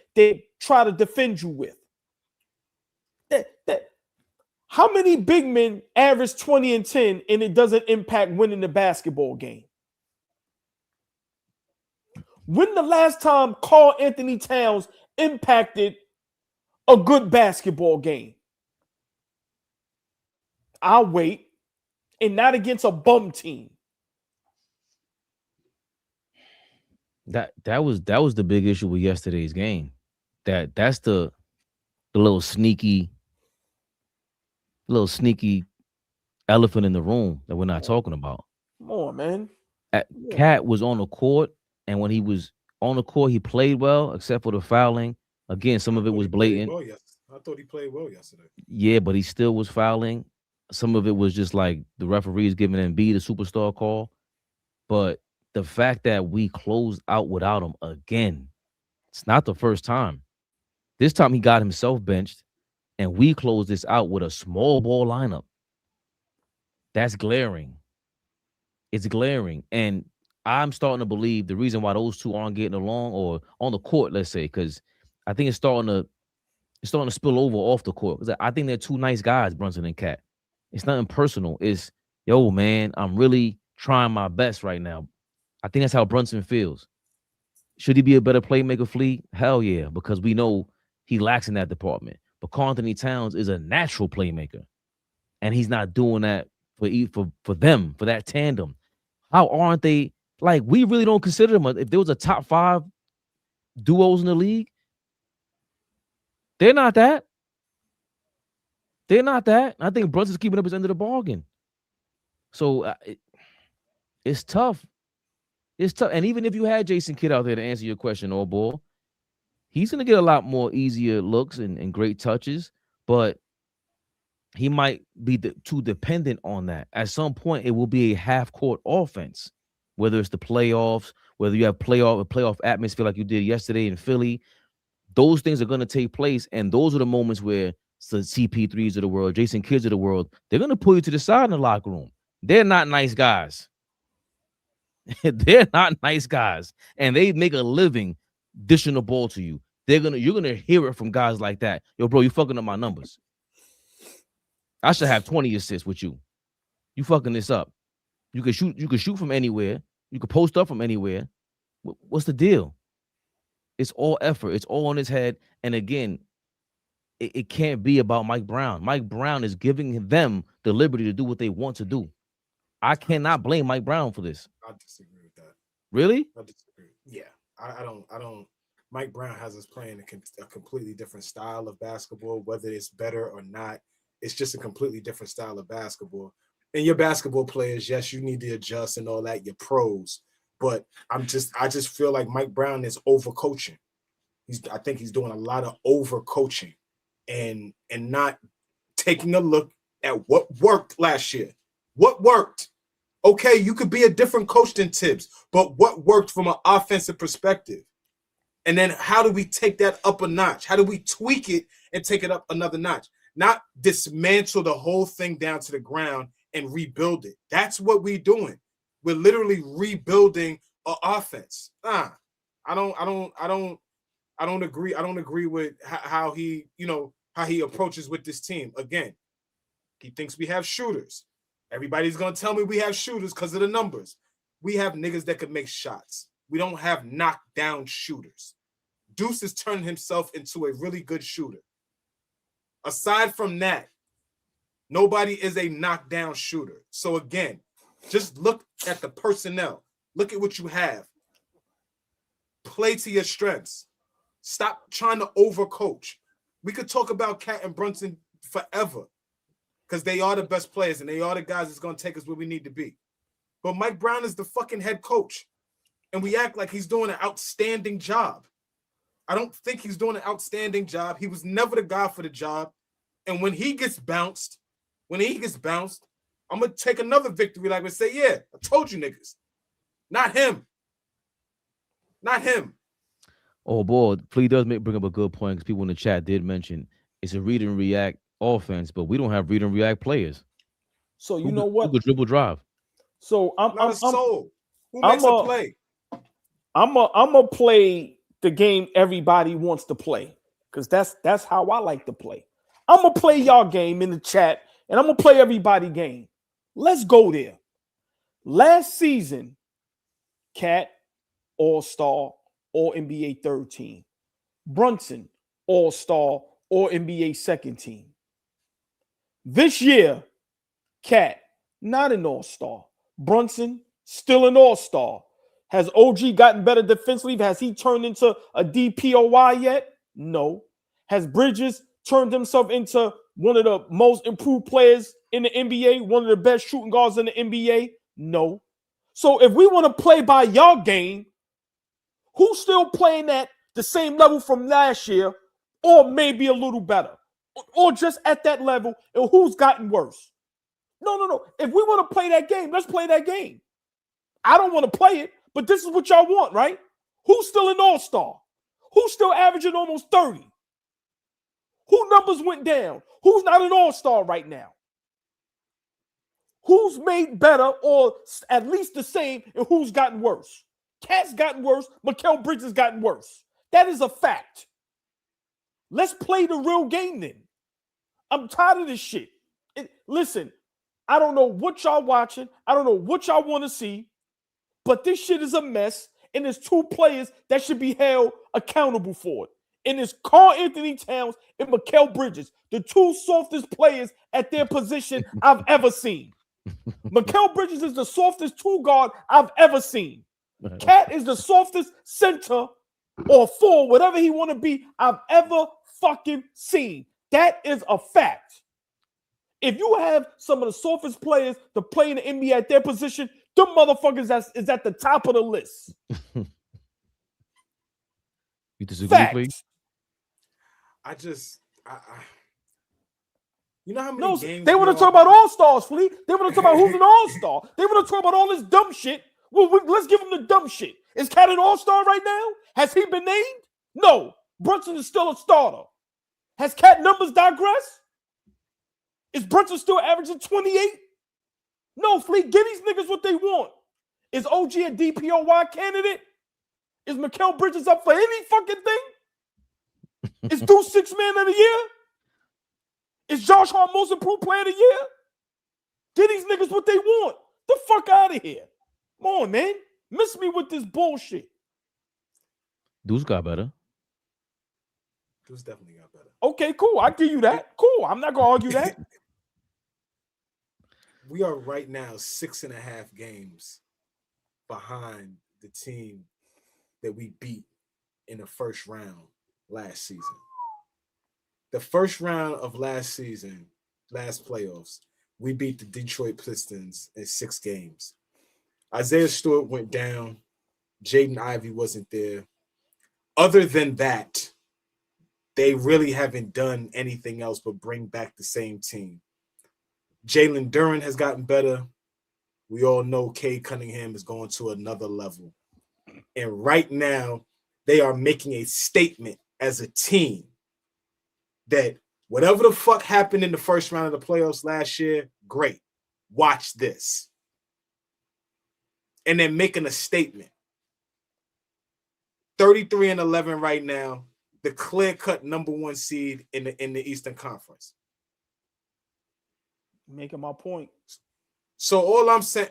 try to defend you with. How many big men average 20 and 10 and it doesn't impact winning the basketball game? When the last time Karl Anthony Towns impacted a good basketball game? I'll wait, and not against a bum team. That was the big issue with yesterday's game. That's the little sneaky elephant in the room that we're not talking about. Come on, man. Cat was on the court, and when he was on the court, he played well, except for the fouling. Again, some of it was blatant. I thought he played well yesterday. Yeah, but he still was fouling. Some of it was just like the referees giving Embiid a superstar call. But the fact that we closed out without him again, it's not the first time. This time he got himself benched, and we closed this out with a small ball lineup. That's glaring. It's glaring. And I'm starting to believe the reason why those two aren't getting along, or on the court, let's say, because I think it's starting to spill over off the court. I think they're two nice guys, Brunson and Cat. It's nothing personal. It's, yo, man, I'm really trying my best right now. I think that's how Brunson feels. Should he be a better playmaker, Flea? Hell yeah, because we know he lacks in that department. But Karl Anthony Towns is a natural playmaker, and he's not doing that for them, for that tandem. How aren't they? Like, we really don't consider them. If there was a top 5 duos in the league, they're not that. They're not that. I think Brunson's keeping up his end of the bargain. So it's tough. It's tough. And even if you had Jason Kidd out there to answer your question, AllBall, he's going to get a lot more easier looks and great touches, but he might be too dependent on that. At some point, it will be a half-court offense, whether it's the playoffs, whether you have a playoff atmosphere like you did yesterday in Philly. Those things are going to take place, and those are the moments where the CP3s of the world, Jason Kidds of the world, they're going to pull you to the side in the locker room. They're not nice guys. They're not nice guys, and they make a living dishing the ball to you. You're gonna hear it from guys like that. Yo, bro, you fucking up my numbers. I should have 20 assists with you. You fucking this up. You could shoot from anywhere. You could post up from anywhere. What's the deal? It's all effort. It's all on his head. And again, it can't be about Mike Brown. Mike Brown is giving them the liberty to do what they want to do. I cannot blame Mike Brown for this. I disagree with that. Really? I disagree. Yeah, I don't. Mike Brown has us playing a completely different style of basketball. Whether it's better or not, it's just a completely different style of basketball. And your basketball players, yes, you need to adjust and all that. Your pros, but I just feel like Mike Brown is overcoaching. I think he's doing a lot of overcoaching, and not taking a look at what worked last year. What worked? Okay, you could be a different coach than Tibbs, but what worked from an offensive perspective? And then how do we take that up a notch? How do we tweak it and take it up another notch? Not dismantle the whole thing down to the ground and rebuild it. That's what we're doing. We're literally rebuilding an offense. I don't agree. I don't agree with how he approaches with this team. Again, he thinks we have shooters. Everybody's going to tell me we have shooters because of the numbers. We have niggas that could make shots. We don't have knockdown shooters. Deuce has turned himself into a really good shooter. Aside from that, nobody is a knockdown shooter. So again, just look at the personnel. Look at what you have. Play to your strengths. Stop trying to overcoach. We could talk about Cat and Brunson forever because they are the best players and they are the guys that's going to take us where we need to be. But Mike Brown is the fucking head coach, and we act like he's doing an outstanding job. I don't think he's doing an outstanding job. He was never the guy for the job. And when he gets bounced, I'm going to take another victory like and say, yeah, I told you niggas. Not him. Not him. Oh, boy, Flea does bring up a good point because people in the chat did mention it's a read and react offense, but we don't have read and react players. So you know what? Who could dribble drive? So I'm soul. Who makes a play? I'm a play the game everybody wants to play because that's how I like to play. I'm gonna play y'all game in the chat, and I'm gonna play everybody game. Let's go there. Last season, Cat, All-Star, All-NBA third team. Brunson, All-Star, All-NBA second team. This year, Cat, not an All-Star. Brunson, still an All-Star. Has OG gotten better defensively? Has he turned into a DPOY yet? No. Has Bridges turned himself into one of the most improved players in the NBA? One of the best shooting guards in the NBA? No. So if we want to play by y'all game, who's still playing at the same level from last year or maybe a little better? Or just at that level, and who's gotten worse? No. If we want to play that game, let's play that game. I don't want to play it, but this is what y'all want, right? Who's still an all-star? Who's still averaging almost 30? Who numbers went down? Who's not an all-star right now? Who's made better or at least the same, and who's gotten worse? Cat's gotten worse. Mikal Bridges has gotten worse. That is a fact. Let's play the real game then. I'm tired of this shit. Listen, I don't know what y'all watching. I don't know what y'all want to see, but this shit is a mess, and there's two players that should be held accountable for it. And it's Karl-Anthony Towns and Mikal Bridges, the two softest players at their position I've ever seen. Mikal Bridges is the softest two guard I've ever seen. Cat is the softest center or four, whatever he want to be, I've ever fucking seen. That is a fact. If you have some of the softest players to play in the NBA at their position, them motherfuckers is at the top of the list. You disagree, please? You know how many games they want to talk about all-stars, Flea. They want to talk about who's an all-star. They want to talk about all this dumb shit. Well, let's give them the dumb shit. Is Cat an all-star right now? Has he been named? No. Brunson is still a starter. Has Cat numbers digressed? Is Brunson still averaging 28? No, Flea, give these niggas what they want. Is OG a DPOY candidate? Is Mikal Bridges up for any fucking thing? Is Deuce Sixth Man of the Year? Is Josh Hart most improved player of the year? Get these niggas what they want. The fuck out of here. Come on, man. Miss me with this bullshit. Dudes got better. Dudes definitely got better. Okay, cool. I give you that. Cool. I'm not gonna argue that. We are right now 6.5 games behind the team that we beat in the first round last season. The first round of last season, last playoffs, we beat the Detroit Pistons in 6 games. Isaiah Stewart went down. Jaden Ivey wasn't there. Other than that, they really haven't done anything else but bring back the same team. Jalen Duren has gotten better. We all know Cade Cunningham is going to another level. And right now, they are making a statement as a team that whatever the fuck happened in the first round of the playoffs last year, great. Watch this. And they're making a statement. 33-11 right now, the clear-cut number 1 seed in the Eastern Conference. Making my point. So all I'm saying,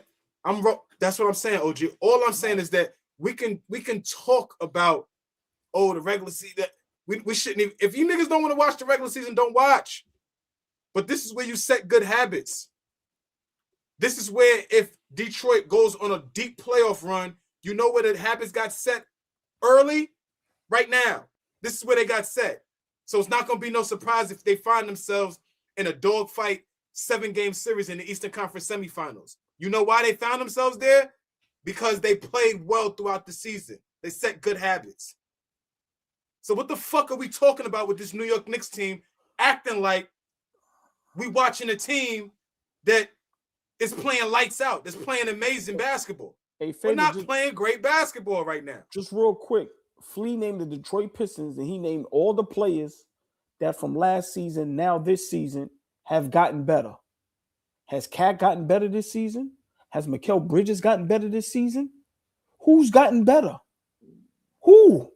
that's what I'm saying, OG. All I'm saying is that we can talk about the regular season. That we shouldn't even, if you niggas don't want to watch the regular season, don't watch. But this is where you set good habits. This is where if Detroit goes on a deep playoff run, you know where the habits got set early right now. This is where they got set. So it's not going to be no surprise if they find themselves in a dogfight 7-game series in the Eastern Conference semifinals. You know why they found themselves there? Because they played well throughout the season. They set good habits. So what the fuck are we talking about with this New York Knicks team acting like we watching a team that is playing lights out, that's playing amazing basketball? Hey, we're not playing great basketball right now. Just real quick, Flea named the Detroit Pistons, and he named all the players that from last season, now this season, have gotten better. Has Cat gotten better this season? Has Mikal Bridges gotten better this season? Who's gotten better? Who?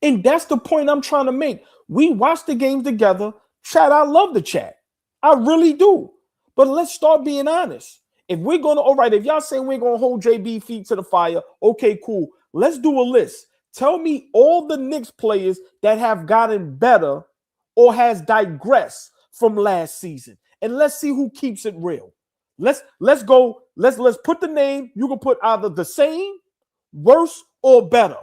And that's the point I'm trying to make. We watch the games together. Chat, I love the chat. I really do. But let's start being honest. If we're going to, all right, if y'all saying we're going to hold JB feet to the fire, okay, cool. Let's do a list. Tell me all the Knicks players that have gotten better or has digressed from last season. And let's see who keeps it real. Let's go. Let's put the name. You can put either the same, worse, or better.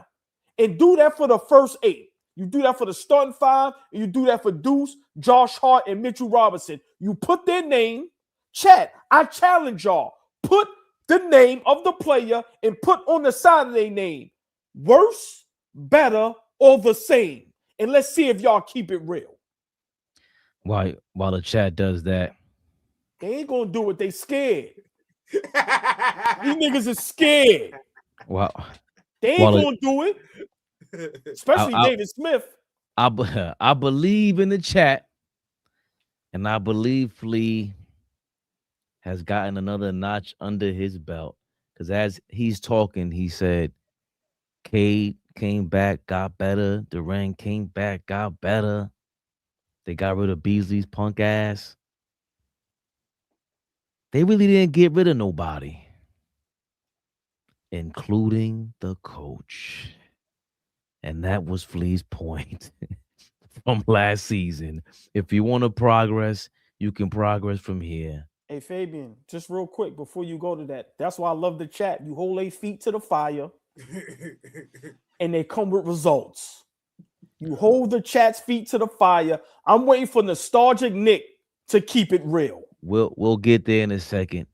And do that for the first 8. You do that for the starting 5, and you do that for Deuce, Josh Hart, and Mitchell Robinson. You put their name. Chat, I challenge y'all. Put the name of the player and put on the side of their name. Worse, better, or the same. And let's see if y'all keep it real. While the chat does that, they ain't gonna do it. They scared. These niggas are scared. Wow. They ain't gonna do it. Especially David Smith. I believe in the chat, and I believe Flea has gotten another notch under his belt. Because as he's talking, he said, Cade came back, got better. Durant came back, got better. They got rid of Beasley's punk ass. They really didn't get rid of nobody, including the coach. And that was Flea's point from last season. If you want to progress, you can progress from here. Hey, Fabian, just real quick before you go to that, that's why I love the chat. You hold 8 feet to the fire, and they come with results. You hold the chat's feet to the fire. I'm waiting for Nostalgic Nick to keep it real. We'll get there in a second.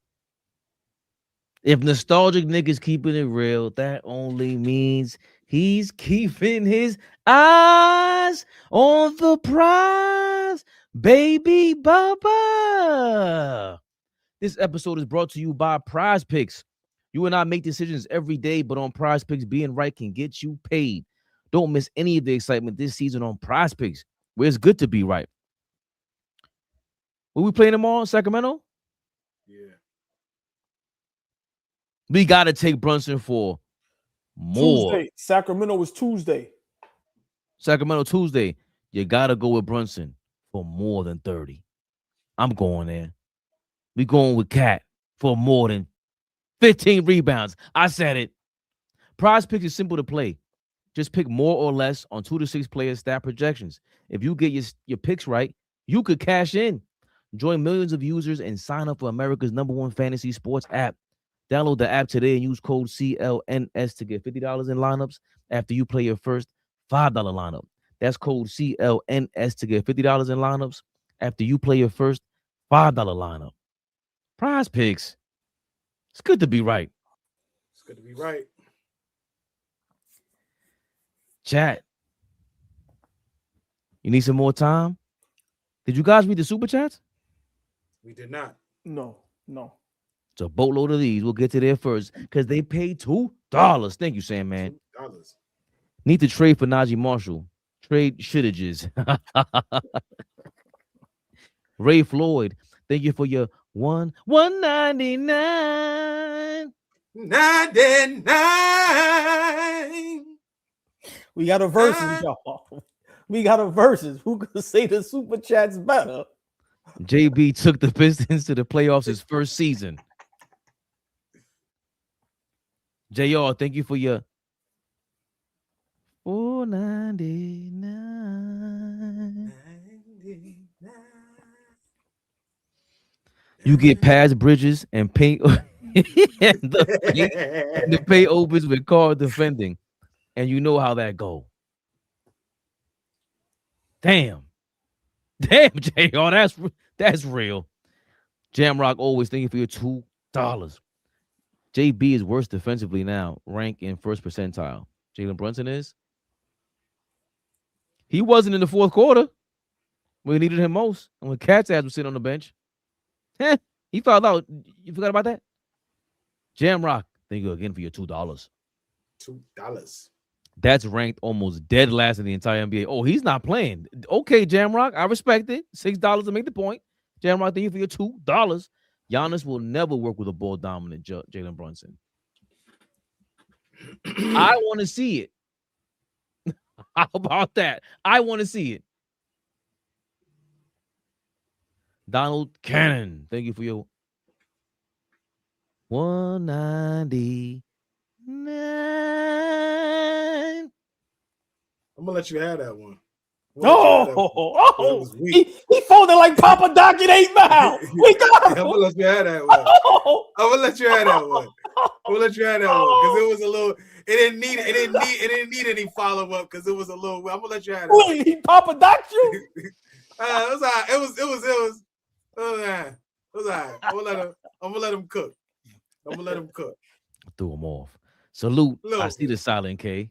If Nostalgic Nick is keeping it real, that only means he's keeping his eyes on the prize, baby Bubba. This episode is brought to you by Prize Picks. You and I make decisions every day, but on Prize Picks, being right can get you paid. Don't miss any of the excitement this season on Prize Picks, where it's good to be right. Were we playing them all in Sacramento? Yeah. We got to take Brunson for more. Tuesday. Sacramento was Tuesday. Sacramento Tuesday. You got to go with Brunson for more than 30. I'm going there. We going with Cat. for more than 15 rebounds. I said it. Prize Picks is simple to play. Just pick more or less on 2 to 6 players' stat projections. If you get your picks right, you could cash in. Join millions of users and sign up for America's #1 fantasy sports app. Download the app today and use code CLNS to get $50 in lineups after you play your first $5 lineup. That's code CLNS to get $50 in lineups after you play your first $5 lineup. Prize Picks. It's good to be right. It's good to be right. Chat. You need some more time? Did you guys read the super chats? We did not. No. It's a boatload of these. We'll get to there first because they paid $2. Thank you, Sam, man. $2. Need to trade for Najee Marshall. Trade shortages. Ray Floyd, thank you for your $199. 99. We got a versus, y'all. We got a versus. Who could say the super chat's better? JB took the Pistons to the playoffs his first season. JR, thank you for your $4.99. You get pads, bridges, and paint. the paint opens with card defending, and you know how that go. Damn, JR, that's real. Jamrock always thank you for your $2. JB is worse defensively now, rank in first percentile. Jalen Brunson is. He wasn't in the fourth quarter when we needed him most, and when Cat's ass was sitting on the bench. He fouled out. You forgot about that? Jamrock, thank you again for your $2. $2. That's ranked almost dead last in the entire NBA. Oh, he's not playing. Okay, Jamrock, I respect it. $6 to make the point. Jamrock, thank you for your $2. Giannis will never work with a ball dominant Jalen Brunson. I want to see it. How about that? I want to see it. Donald Cannon, thank you for your $199. I'm gonna let you have that one. He folded like Papa Doc at 8 Mile. We got him. I'm gonna let you have that one. I'm gonna let you have that one. I'm gonna let you have that one because it was a little. It didn't need any follow up because it was a little. I'm gonna let you have that. Wait, he Papa Doc you? It was all right. It was all right. I'm gonna let him cook. Threw him off. Salute. Little. I see the silent K.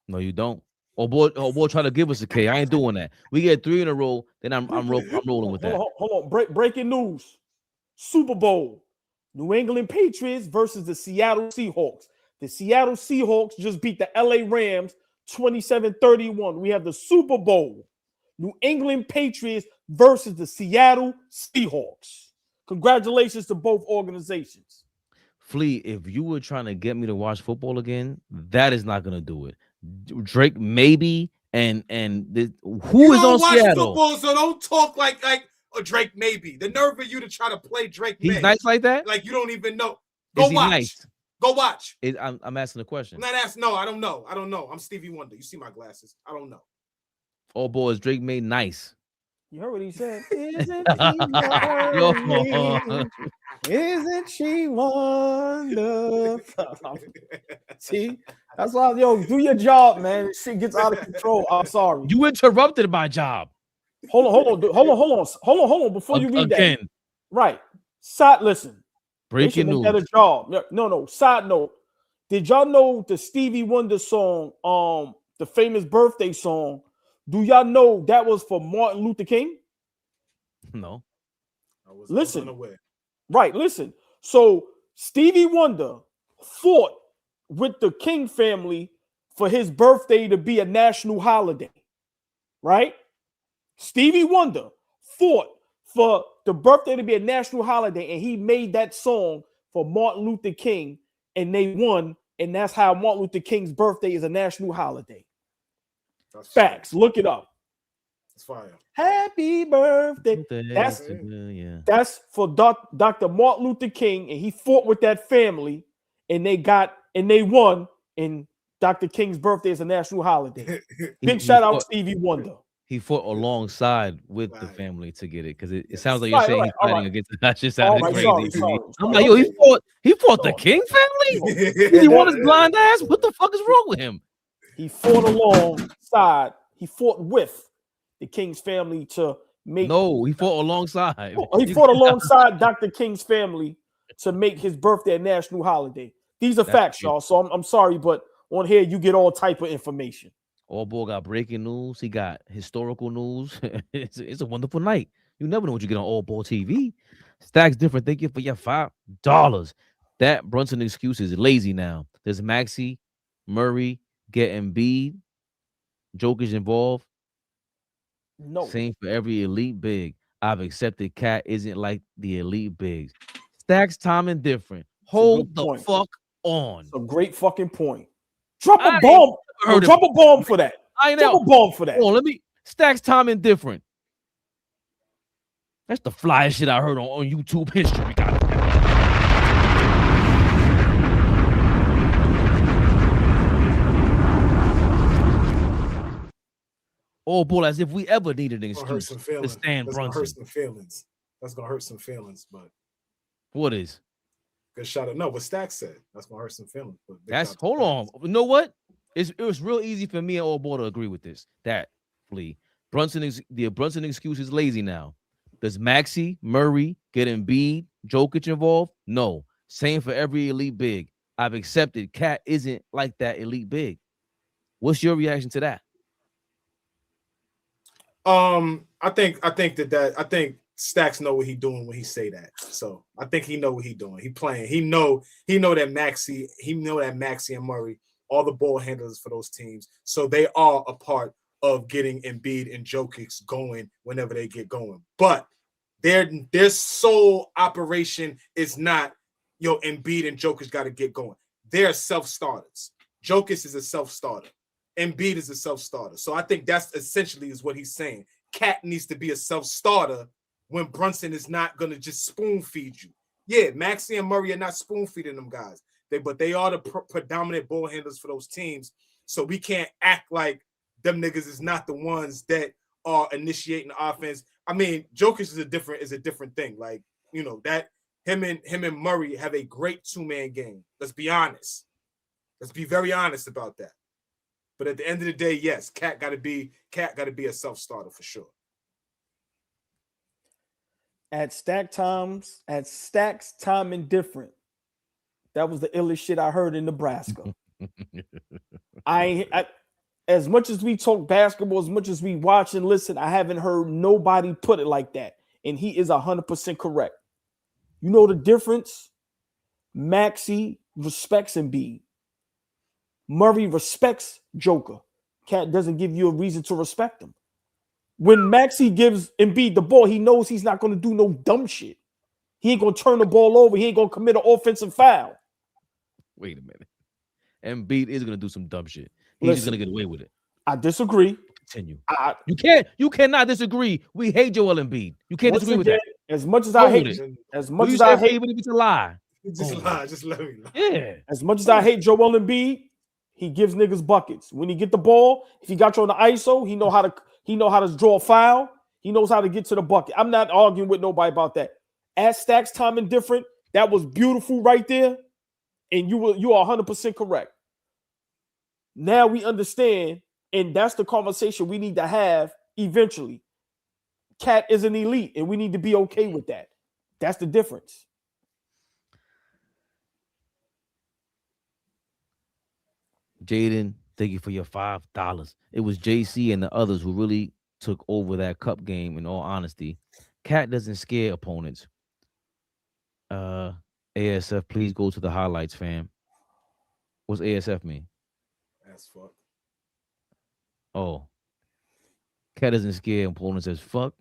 No, you don't. Oh boy, try to give us a K. I ain't doing that. We get 3 in a row, then I'm rolling with that. Hold on. Breaking news. Super Bowl. New England Patriots versus the Seattle Seahawks. The Seattle Seahawks just beat the LA Rams 27-31. We have the Super Bowl. New England Patriots versus the Seattle Seahawks. Congratulations to both organizations. Flea, if you were trying to get me to watch football again, that is not gonna do it. Drake maybe who is on Seattle? Football, so don't talk like Drake maybe. The nerve of you to try to play Drake. He's nice like that. Like you don't even know. Go watch. Nice? Go watch. I'm asking a question. I'm not asking. No, I don't know. I'm Stevie Wonder. You see my glasses. I don't know. Oh boy, is Drake made nice. You heard what he said. Isn't she wonderful? See, that's why, do your job, man. Shit gets out of control. I'm sorry. You interrupted my job. Hold on. Before you read that, right? Listen. Breaking news. Get a job. No. Side note. Did y'all know the Stevie Wonder song, the famous birthday song? Do y'all know that was for Martin Luther King? No. Listen. Right, listen. So Stevie Wonder fought with the King family for his birthday to be a national holiday. Right? Stevie Wonder fought for the birthday to be a national holiday, and he made that song for Martin Luther King, and they won, and that's how Martin Luther King's birthday is a national holiday. Facts. Look it up. fire. Happy birthday. That's for Dr. Martin Luther King, and he fought with that family, and they won. And Dr. King's birthday is a national holiday. Big shout out Stevie Wonder. He fought alongside with the family to get it because it sounds like Right, you're saying right, he's fighting against the that just All sounded right, crazy. sorry. I'm like, yo, he fought the King family? He won his blind ass? What the fuck is wrong with him? He fought alongside, he fought with the King's family to make. No, he fought alongside. He fought alongside Dr. King's family to make his birthday a national holiday. These are facts, y'all. So I'm sorry, but on here you get all type of information. AllBall got breaking news. He got historical news. It's a wonderful night. You never know what you get on AllBall TV. Stacks different. Thank you for your $5. That Brunson excuse is lazy now. There's Maxey, Murray, getting Embiid. Jokic involved. No. Same for every elite big. I've accepted Cat isn't like the elite bigs. Stacks timing different. Hold the fuck on. It's a great fucking point. Drop a bomb. Drop a bomb for that. Drop a bomb for that. Oh, let me. Stacks timing different. That's the flyest shit I heard on YouTube history. AllBall, as if we ever needed an excuse to stand Brunson. Hurt some feelings. That's gonna hurt some feelings, but what is? Good shout out. No, what Stack said. That's gonna hurt some feelings. That's hold on. You know what? It was real easy for me and AllBall to agree with this. That Flea. The Brunson excuse is lazy now. Does Maxey, Murray, get Embiid, Jokic involved? No. Same for every elite big. I've accepted Cat isn't like that elite big. What's your reaction to that? I think Stacks know what he doing when he say that. So I think he know what he doing. He playing. He know that Maxey and Murray, all the ball handlers for those teams. So they are a part of getting Embiid and Jokic going whenever they get going. But their sole operation is not, Embiid and Jokic got to get going. They're self-starters. Jokic is a self-starter. Embiid is a self-starter. So I think that's essentially is what he's saying. Cat needs to be a self-starter when Brunson is not going to just spoon-feed you. Yeah, Maxey and Murray are not spoon-feeding them guys. But they are the predominant ball handlers for those teams. So we can't act like them niggas is not the ones that are initiating the offense. I mean, Jokic is a different thing. Like, that him and Murray have a great two-man game. Let's be honest. Let's be very honest about that. But at the end of the day, yes, Cat got to be a self-starter for sure. At Stacks time indifferent. That was the illest shit I heard in Nebraska. As much as we talk basketball, as much as we watch and listen, I haven't heard nobody put it like that. And he is 100% correct. You know the difference? Maxey respects Embiid. Murray respects Joker. Cat doesn't give you a reason to respect him. When Maxey gives Embiid the ball, he knows he's not going to do no dumb shit. He ain't going to turn the ball over. He ain't going to commit an offensive foul. Wait a minute. Embiid is going to do some dumb shit. He's just going to get away with it. I disagree. Continue. You cannot disagree. We hate Joel Embiid. You can't disagree with that. As much as I hate, even if it's a lie. Just let me lie. Yeah. As much as I hate Joel Embiid, he gives niggas buckets. When he get the ball, if he got you on the ISO, he know how to draw a foul. He knows how to get to the bucket. I'm not arguing with nobody about that. At Stacks time indifferent, that was beautiful right there. And you are 100% correct. Now we understand, and that's the conversation we need to have eventually. Cat is an elite, and we need to be okay with that. That's the difference. Jaden, thank you for your $5. It was JC and the others who really took over that cup game, in all honesty. Cat doesn't scare opponents. ASF, please go to the highlights, fam. What's ASF mean? As fuck. Oh. Cat doesn't scare opponents as fuck.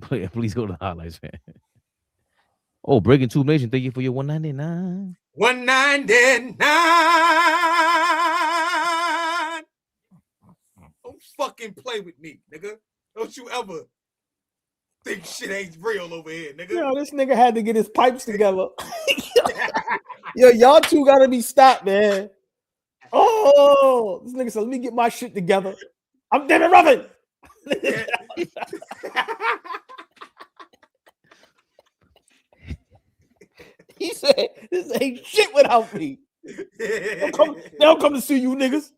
Please go to the highlights, fam. Oh, Breaking Tube Nation, thank you for your $1.99. $1.99. Don't fucking play with me, nigga. Don't you ever think shit ain't real over here, nigga. Yo, this nigga had to get his pipes together. Yo, y'all two gotta be stopped, man. Oh, this nigga said, let me get my shit together. I'm David Ruffin. He said, this ain't shit without me. They don't come to see you niggas.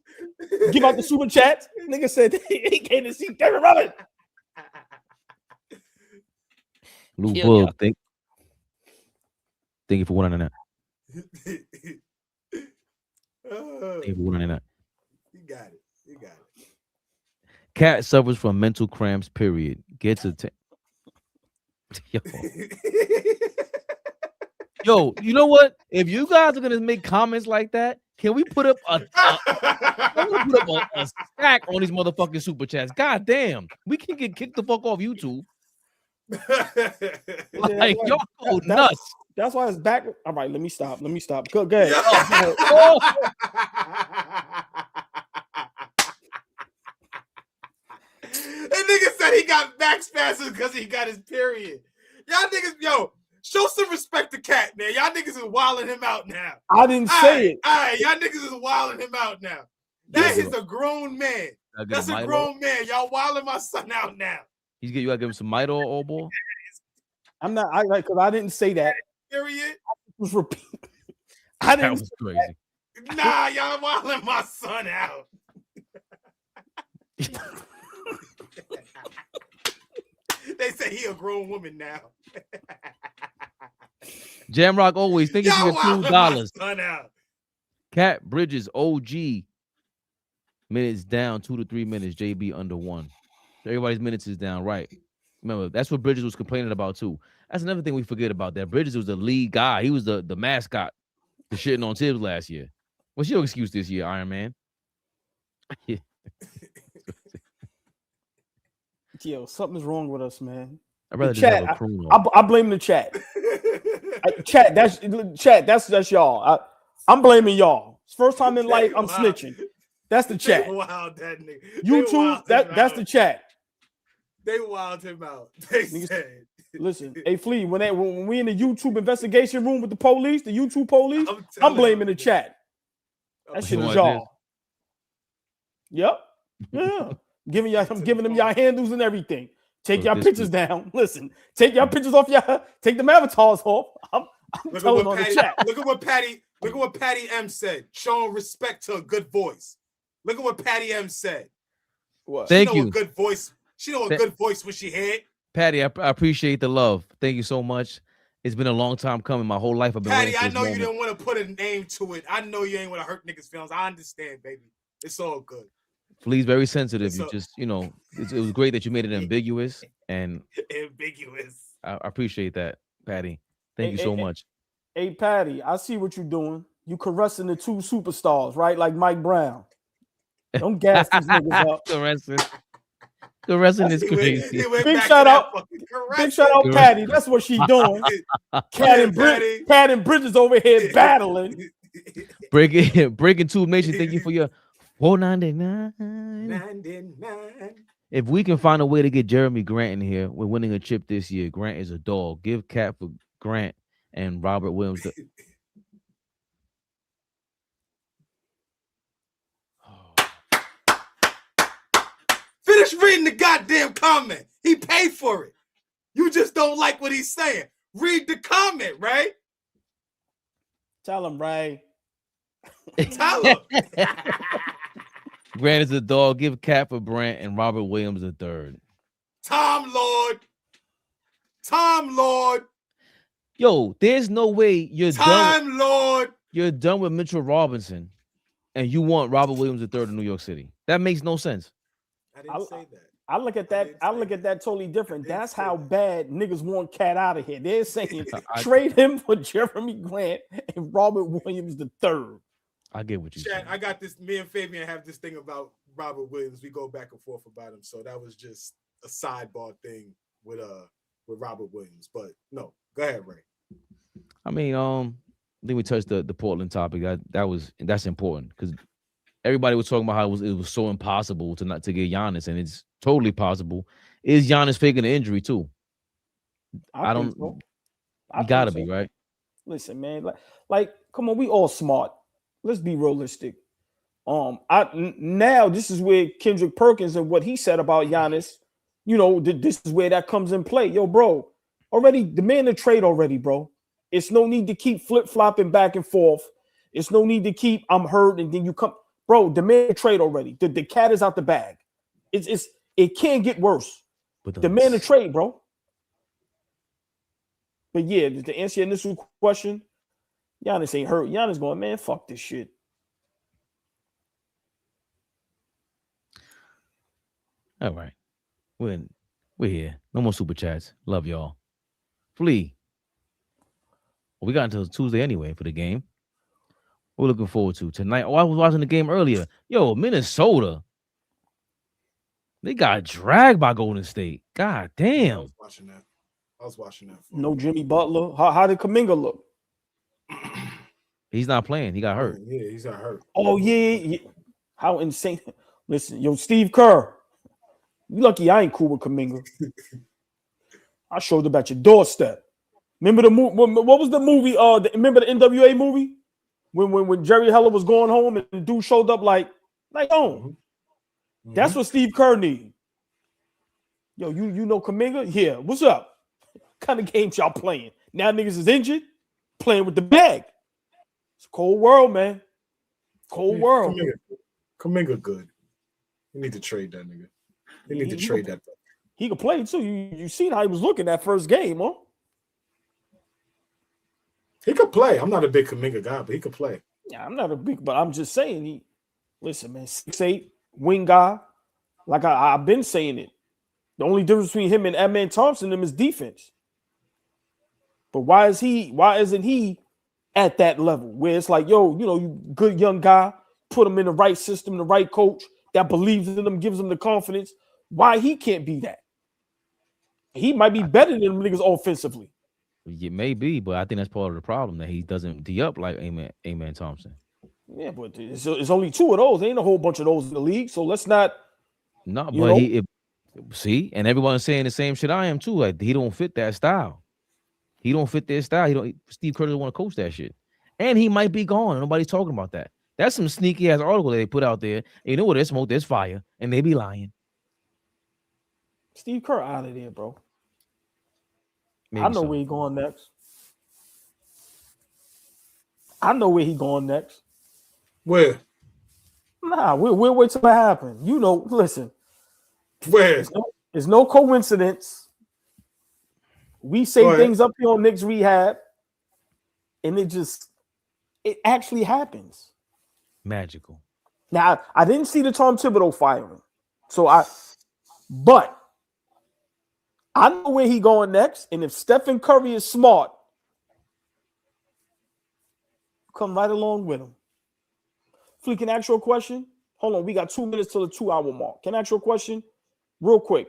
Give out the super chats. Nigga said he came to see David Ruffin. Lou Bug, thank you for one on that. Thank you for one on that. You got it. You got it. Cat suffers from mental cramps, period. Gets a Yo, you know what? If you guys are gonna make comments like that, can we put up a stack on these motherfucking super chats? God damn, we can get kicked the fuck off YouTube. Like y'all go nuts. That's why it's back. All right, let me stop. Go ahead. That nigga said he got back spasms because he got his period. Y'all niggas, yo, show some respect to Cat, man. Y'all niggas is wilding him out now. I didn't say it. All right, y'all niggas is wilding him out now. That is a grown man. That's a grown man. Y'all wilding my son out now. You gotta give him some Mito, old boy. I'm not. Because I didn't say that. Period. Was repeat. I didn't. That was crazy. Nah, y'all wilding my son out. They say he a grown woman now. Jamrock always thinking for $2. Out. Cat Bridges OG minutes down 2 to 3 minutes. JB under 1. Everybody's minutes is down, right? Remember, that's what Bridges was complaining about too. That's another thing we forget about that. Bridges was the lead guy. He was the mascot for shitting on Tibbs last year. What's your excuse this year, Iron Man? Yo, something's wrong with us, man. I'd rather the just chat, have a crew. I blame the chat. That's y'all. I'm blaming y'all. It's first time in life I'm snitching. That's the chat. Wild that nigga. YouTube, that's the chat. They wild him out. They said. Listen, hey Flea, when we in the YouTube investigation room with the police, the YouTube police, I'm blaming the chat. That shit is y'all. Yep. Yeah. I'm giving them y'all handles and everything. Take y'all pictures down. Listen, take y'all pictures off y'all. Take them avatars off. I'm telling on the chat. Look at what Patty M said. Showing respect to a good voice. Look at what Patty M said. What? Thank you. A good voice. She know a good voice when she hit. Patty, I appreciate the love. Thank you so much. It's been a long time coming. My whole life I've been Patty, waiting for I this know moment. you didn't want to put a name to it. I know you ain't want to hurt niggas' feelings. I understand, baby. It's all good. Flea's very sensitive. You just, it was great that you made it ambiguous and ambiguous. I appreciate that, Patty. Thank you so much. Hey, Patty, I see what you're doing. You caressing the two superstars, right? Like Mike Brown. Don't gas these niggas up. Caressing is crazy. Big shout out, Patty. That's what she's doing. Cat and Bridges over here battling. Breaking Tube Nation, thank you for your $4.99. If we can find a way to get Jeremy Grant in here, we're winning a chip this year. Grant is a dog. Give Cat for Grant and Robert Williams. Finish reading the goddamn comment. He paid for it. You just don't like what he's saying. Read the comment, right? Tell him, Ray. Tell him. Grant is a dog. Give Cat for Brant and Robert Williams a third. Tom Lord. Yo, there's no way you're Time Lord. You're done with Mitchell Robinson and you want Robert Williams a third in New York City. That makes no sense. I didn't say that. I look at that totally different. That's how bad niggas want Cat out of here. They're saying trade him for Jeremy Grant and Robert Williams the third. I get what you said. I got this. Me and Fabian have this thing about Robert Williams. We go back and forth about him. So that was just a sidebar thing with Robert Williams. But no, go ahead, Ray. I mean, I think we touched the Portland topic. That's important because everybody was talking about how it was so impossible to get Giannis, and it's totally possible. is Giannis faking the injury too? I think don't. so. You gotta be right. Listen, man, like, come on, we all smart. Let's be realistic. Now this is where Kendrick Perkins and what he said about Giannis, this is where that comes in play. Yo, bro, already demand a trade already, bro. It's no need to keep flip-flopping back and forth. It's no need to keep I'm hurt and then you come, bro. Demand a trade already. The cat is out the bag. It can't get worse. Demand a trade, bro. But yeah, to answer your initial question, Giannis ain't hurt. Giannis going, man, fuck this shit. All right. We're here. No more super chats. Love y'all. Flea. Well, we got until Tuesday anyway for the game. We're looking forward to tonight. Oh, I was watching the game earlier. Yo, Minnesota. They got dragged by Golden State. God damn. I was watching that. No Jimmy Butler. How did Kuminga look? He's not playing. He got hurt. Yeah, he's got hurt. Oh, yeah. How insane. Listen, yo, Steve Kerr. You lucky I ain't cool with Kuminga. I showed up at your doorstep. Remember the movie? What was the movie? Remember the NWA movie? When Jerry Heller was going home and the dude showed up like home. Mm-hmm. That's what Steve Kerr needs. Yo, you know Kuminga? Yeah, what's up? What kind of games y'all playing? Now niggas is injured, playing with the bag. It's a cold world, man. Cold world. Kuminga good. You need to trade that nigga. You need to trade that. He could play too. You seen how he was looking that first game, huh? He could play. I'm not a big Kuminga guy, but he could play. Yeah, I'm not a big, but I'm just saying listen, man, 6'8", wing guy. Like I've been saying it. The only difference between him and Adman Thompson is defense. But why isn't he at that level where it's like, yo, you good young guy, put him in the right system, the right coach that believes in him, gives him the confidence. Why he can't be that? He might be better than them niggas offensively. It may be, but I think that's part of the problem that he doesn't D up like Amen Thompson. Yeah, but it's only two of those. There ain't a whole bunch of those in the league, so let's not. No, but see, and everyone's saying the same shit I am too. Like he don't fit that style. He don't fit their style. Steve Kerr doesn't want to coach that shit, and he might be gone. Nobody's talking about that. That's some sneaky ass article that they put out there. And you know what? There's smoke, there's fire, and they be lying. Steve Kerr out of there, bro. Maybe I know where he going next. Where? Nah, we'll wait till it happens. Listen. Where? It's no coincidence. We say things up here on Knicks Rehab, and it actually happens. Magical. Now, I didn't see the Tom Thibodeau firing, but I know where he going next, and if Stephen Curry is smart, come right along with him. Flea, can I ask you a question? Hold on, we got 2 minutes till the 2-hour mark. Can I ask you a question? Real quick,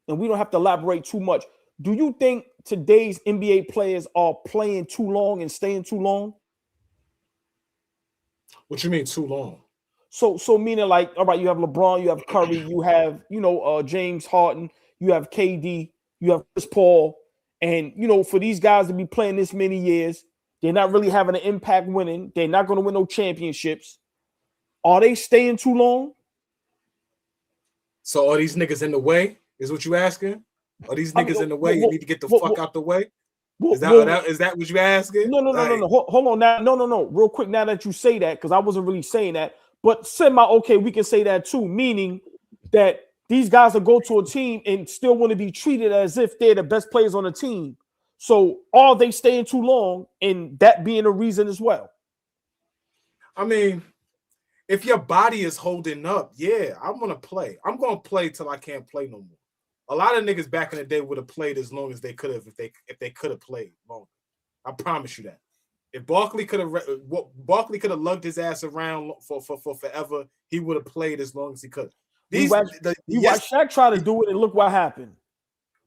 and we don't have to elaborate too much. Do you think today's NBA players are playing too long and staying too long? What you mean too long? So meaning like, all right, you have LeBron, you have Curry, you have, James Harden, you have KD, you have Chris Paul, and, for these guys to be playing this many years, they're not really having an impact winning. They're not going to win no championships. Are they staying too long? So are these niggas in the way? Is what you asking? Are these niggas in the way? You need to get the fuck out the way? Is that what you asking? No. Hold on now. No. Real quick, now that you say that, because I wasn't really saying that, but okay, we can say that too, meaning that these guys will go to a team and still want to be treated as if they're the best players on the team. So are they staying too long, and that being a reason as well? I mean, if your body is holding up, yeah, I'm going to play. I'm going to play till I can't play no more. A lot of niggas back in the day would have played as long as they could have if they could have played longer. I promise you that. If Barkley could have lugged his ass around for forever, he would have played as long as he could. You watched Shaq try to do it, and look what happened.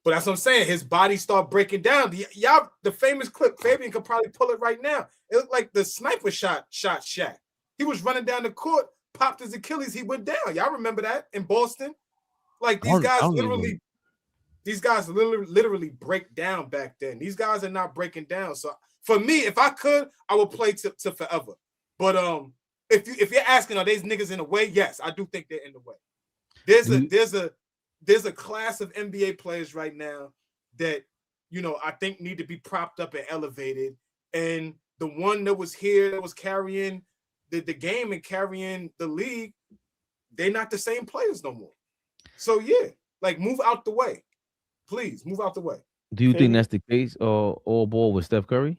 But that's what I'm saying. His body started breaking down. The famous clip, Fabian could probably pull it right now. It looked like the sniper shot Shaq. He was running down the court, popped his Achilles, he went down. Y'all remember that in Boston? Like these guys literally These guys literally break down back then. These guys are not breaking down. So for me, if I could, I would play to forever. But if you're asking, are these niggas in the way? Yes, I do think they're in the way. There's a class of NBA players right now that, you know, I think need to be propped up and elevated. And the one that was here that was carrying the game and carrying the league, they're not the same players no more. So yeah, like move out the way. Please move out the way. Do you think that's the case all ball with Steph Curry?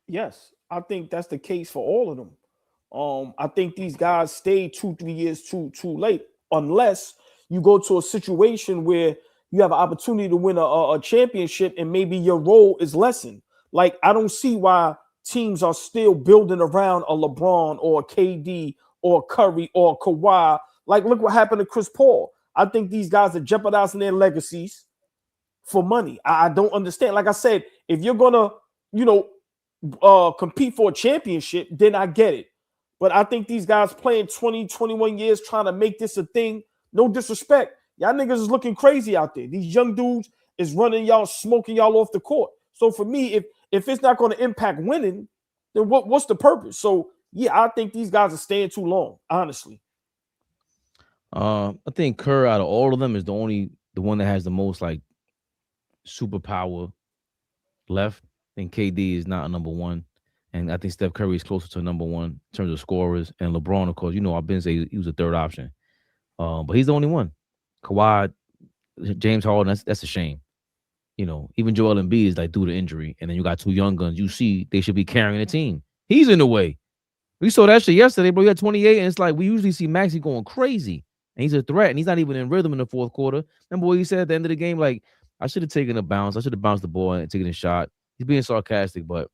Yes, I think that's the case for all of them. I think these guys stayed 2-3 years too late, unless you go to a situation where you have an opportunity to win a championship and maybe your role is lessened. Like, I don't see why teams are still building around a LeBron or a KD or a Curry or a Kawhi. Like, look what happened to Chris Paul. I think these guys are jeopardizing their legacies for money. I don't understand. Like I said, if you're going to, you know, compete for a championship, then I get it. But I think these guys playing 20, 21 years trying to make this a thing, no disrespect. Y'all niggas is looking crazy out there. These young dudes is running y'all, smoking y'all off the court. So for me, if it's not going to impact winning, then what's the purpose? So yeah, I think these guys are staying too long, honestly. I think Kerr out of all of them is the one that has the most like superpower left. I think KD is not a number one. And I think Steph Curry is closer to number one in terms of scorers. And LeBron, of course, you know, I've been saying he was a third option. But he's the only one. Kawhi, James Harden, that's a shame. You know, even Joel Embiid is like due to injury. And then you got two young guns. You see they should be carrying the team. He's in the way. We saw that shit yesterday, bro. He had 28, and it's like we usually see Maxey going crazy. And he's a threat, and he's not even in rhythm in the fourth quarter. Remember what he said at the end of the game? Like, I should have taken a bounce. I should have bounced the ball and taken a shot. He's being sarcastic, but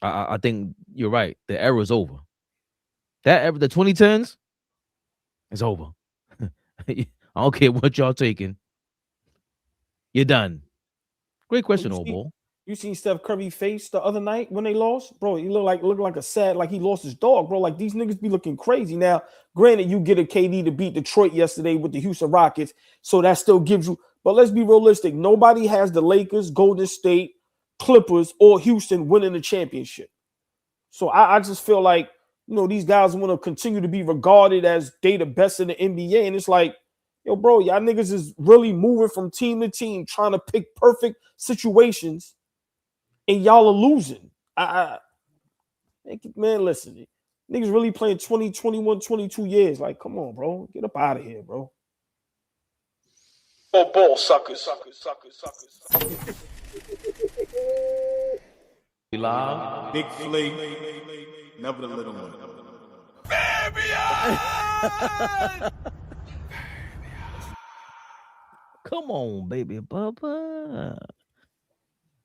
I think you're right. The era is over. The 2010s is over. I don't care what y'all taking. You're done. Great question, old boy. You seen Steph Curry face the other night when they lost? Bro, he looked like a sad, like he lost his dog, bro. Like these niggas be looking crazy. Now, granted, you get a KD to beat Detroit yesterday with the Houston Rockets, so that still gives you, but let's be realistic. Nobody has the Lakers, Golden State, Clippers, or Houston winning the championship. So I just feel like, you know, these guys want to continue to be regarded as they the best in the NBA. And it's like, yo, bro, y'all niggas is really moving from team to team, trying to pick perfect situations. And y'all are losing. Man, listen. Niggas really playing 20, 21, 22 years. Like, come on, bro. Get up out of here, bro. Oh, ball suckers. We live. Big Flea. Never the little one. Come on, baby Bubba.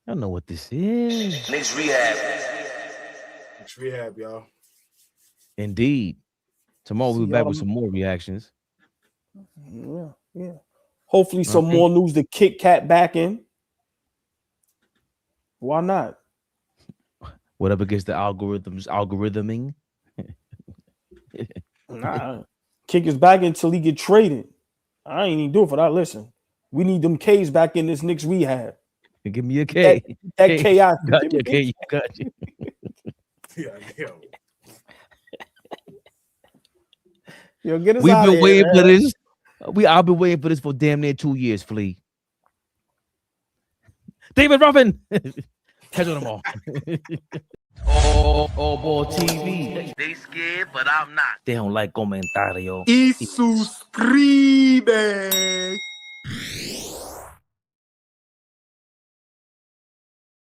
I know what this is. KNICKS REHAB. KNICKS REHAB, y'all. Indeed. Tomorrow we'll be back with some more reactions. Yeah. Hopefully some more news to kick Cat back in. Why not? Whatever gets the algorithming. Nah. Kick is back until he get traded. I ain't even do it for that. Listen, we need them K's back in this Knicks rehab. Give me a K. That K. Got you, K. You got you. Yo, get us We've out been of waiting here, for this. I've been waiting for this for damn near 2 years, Flea. David Ruffin. Catch on them all. AllBall TV. They scared, but I'm not. They don't like comentario. Y suscribe.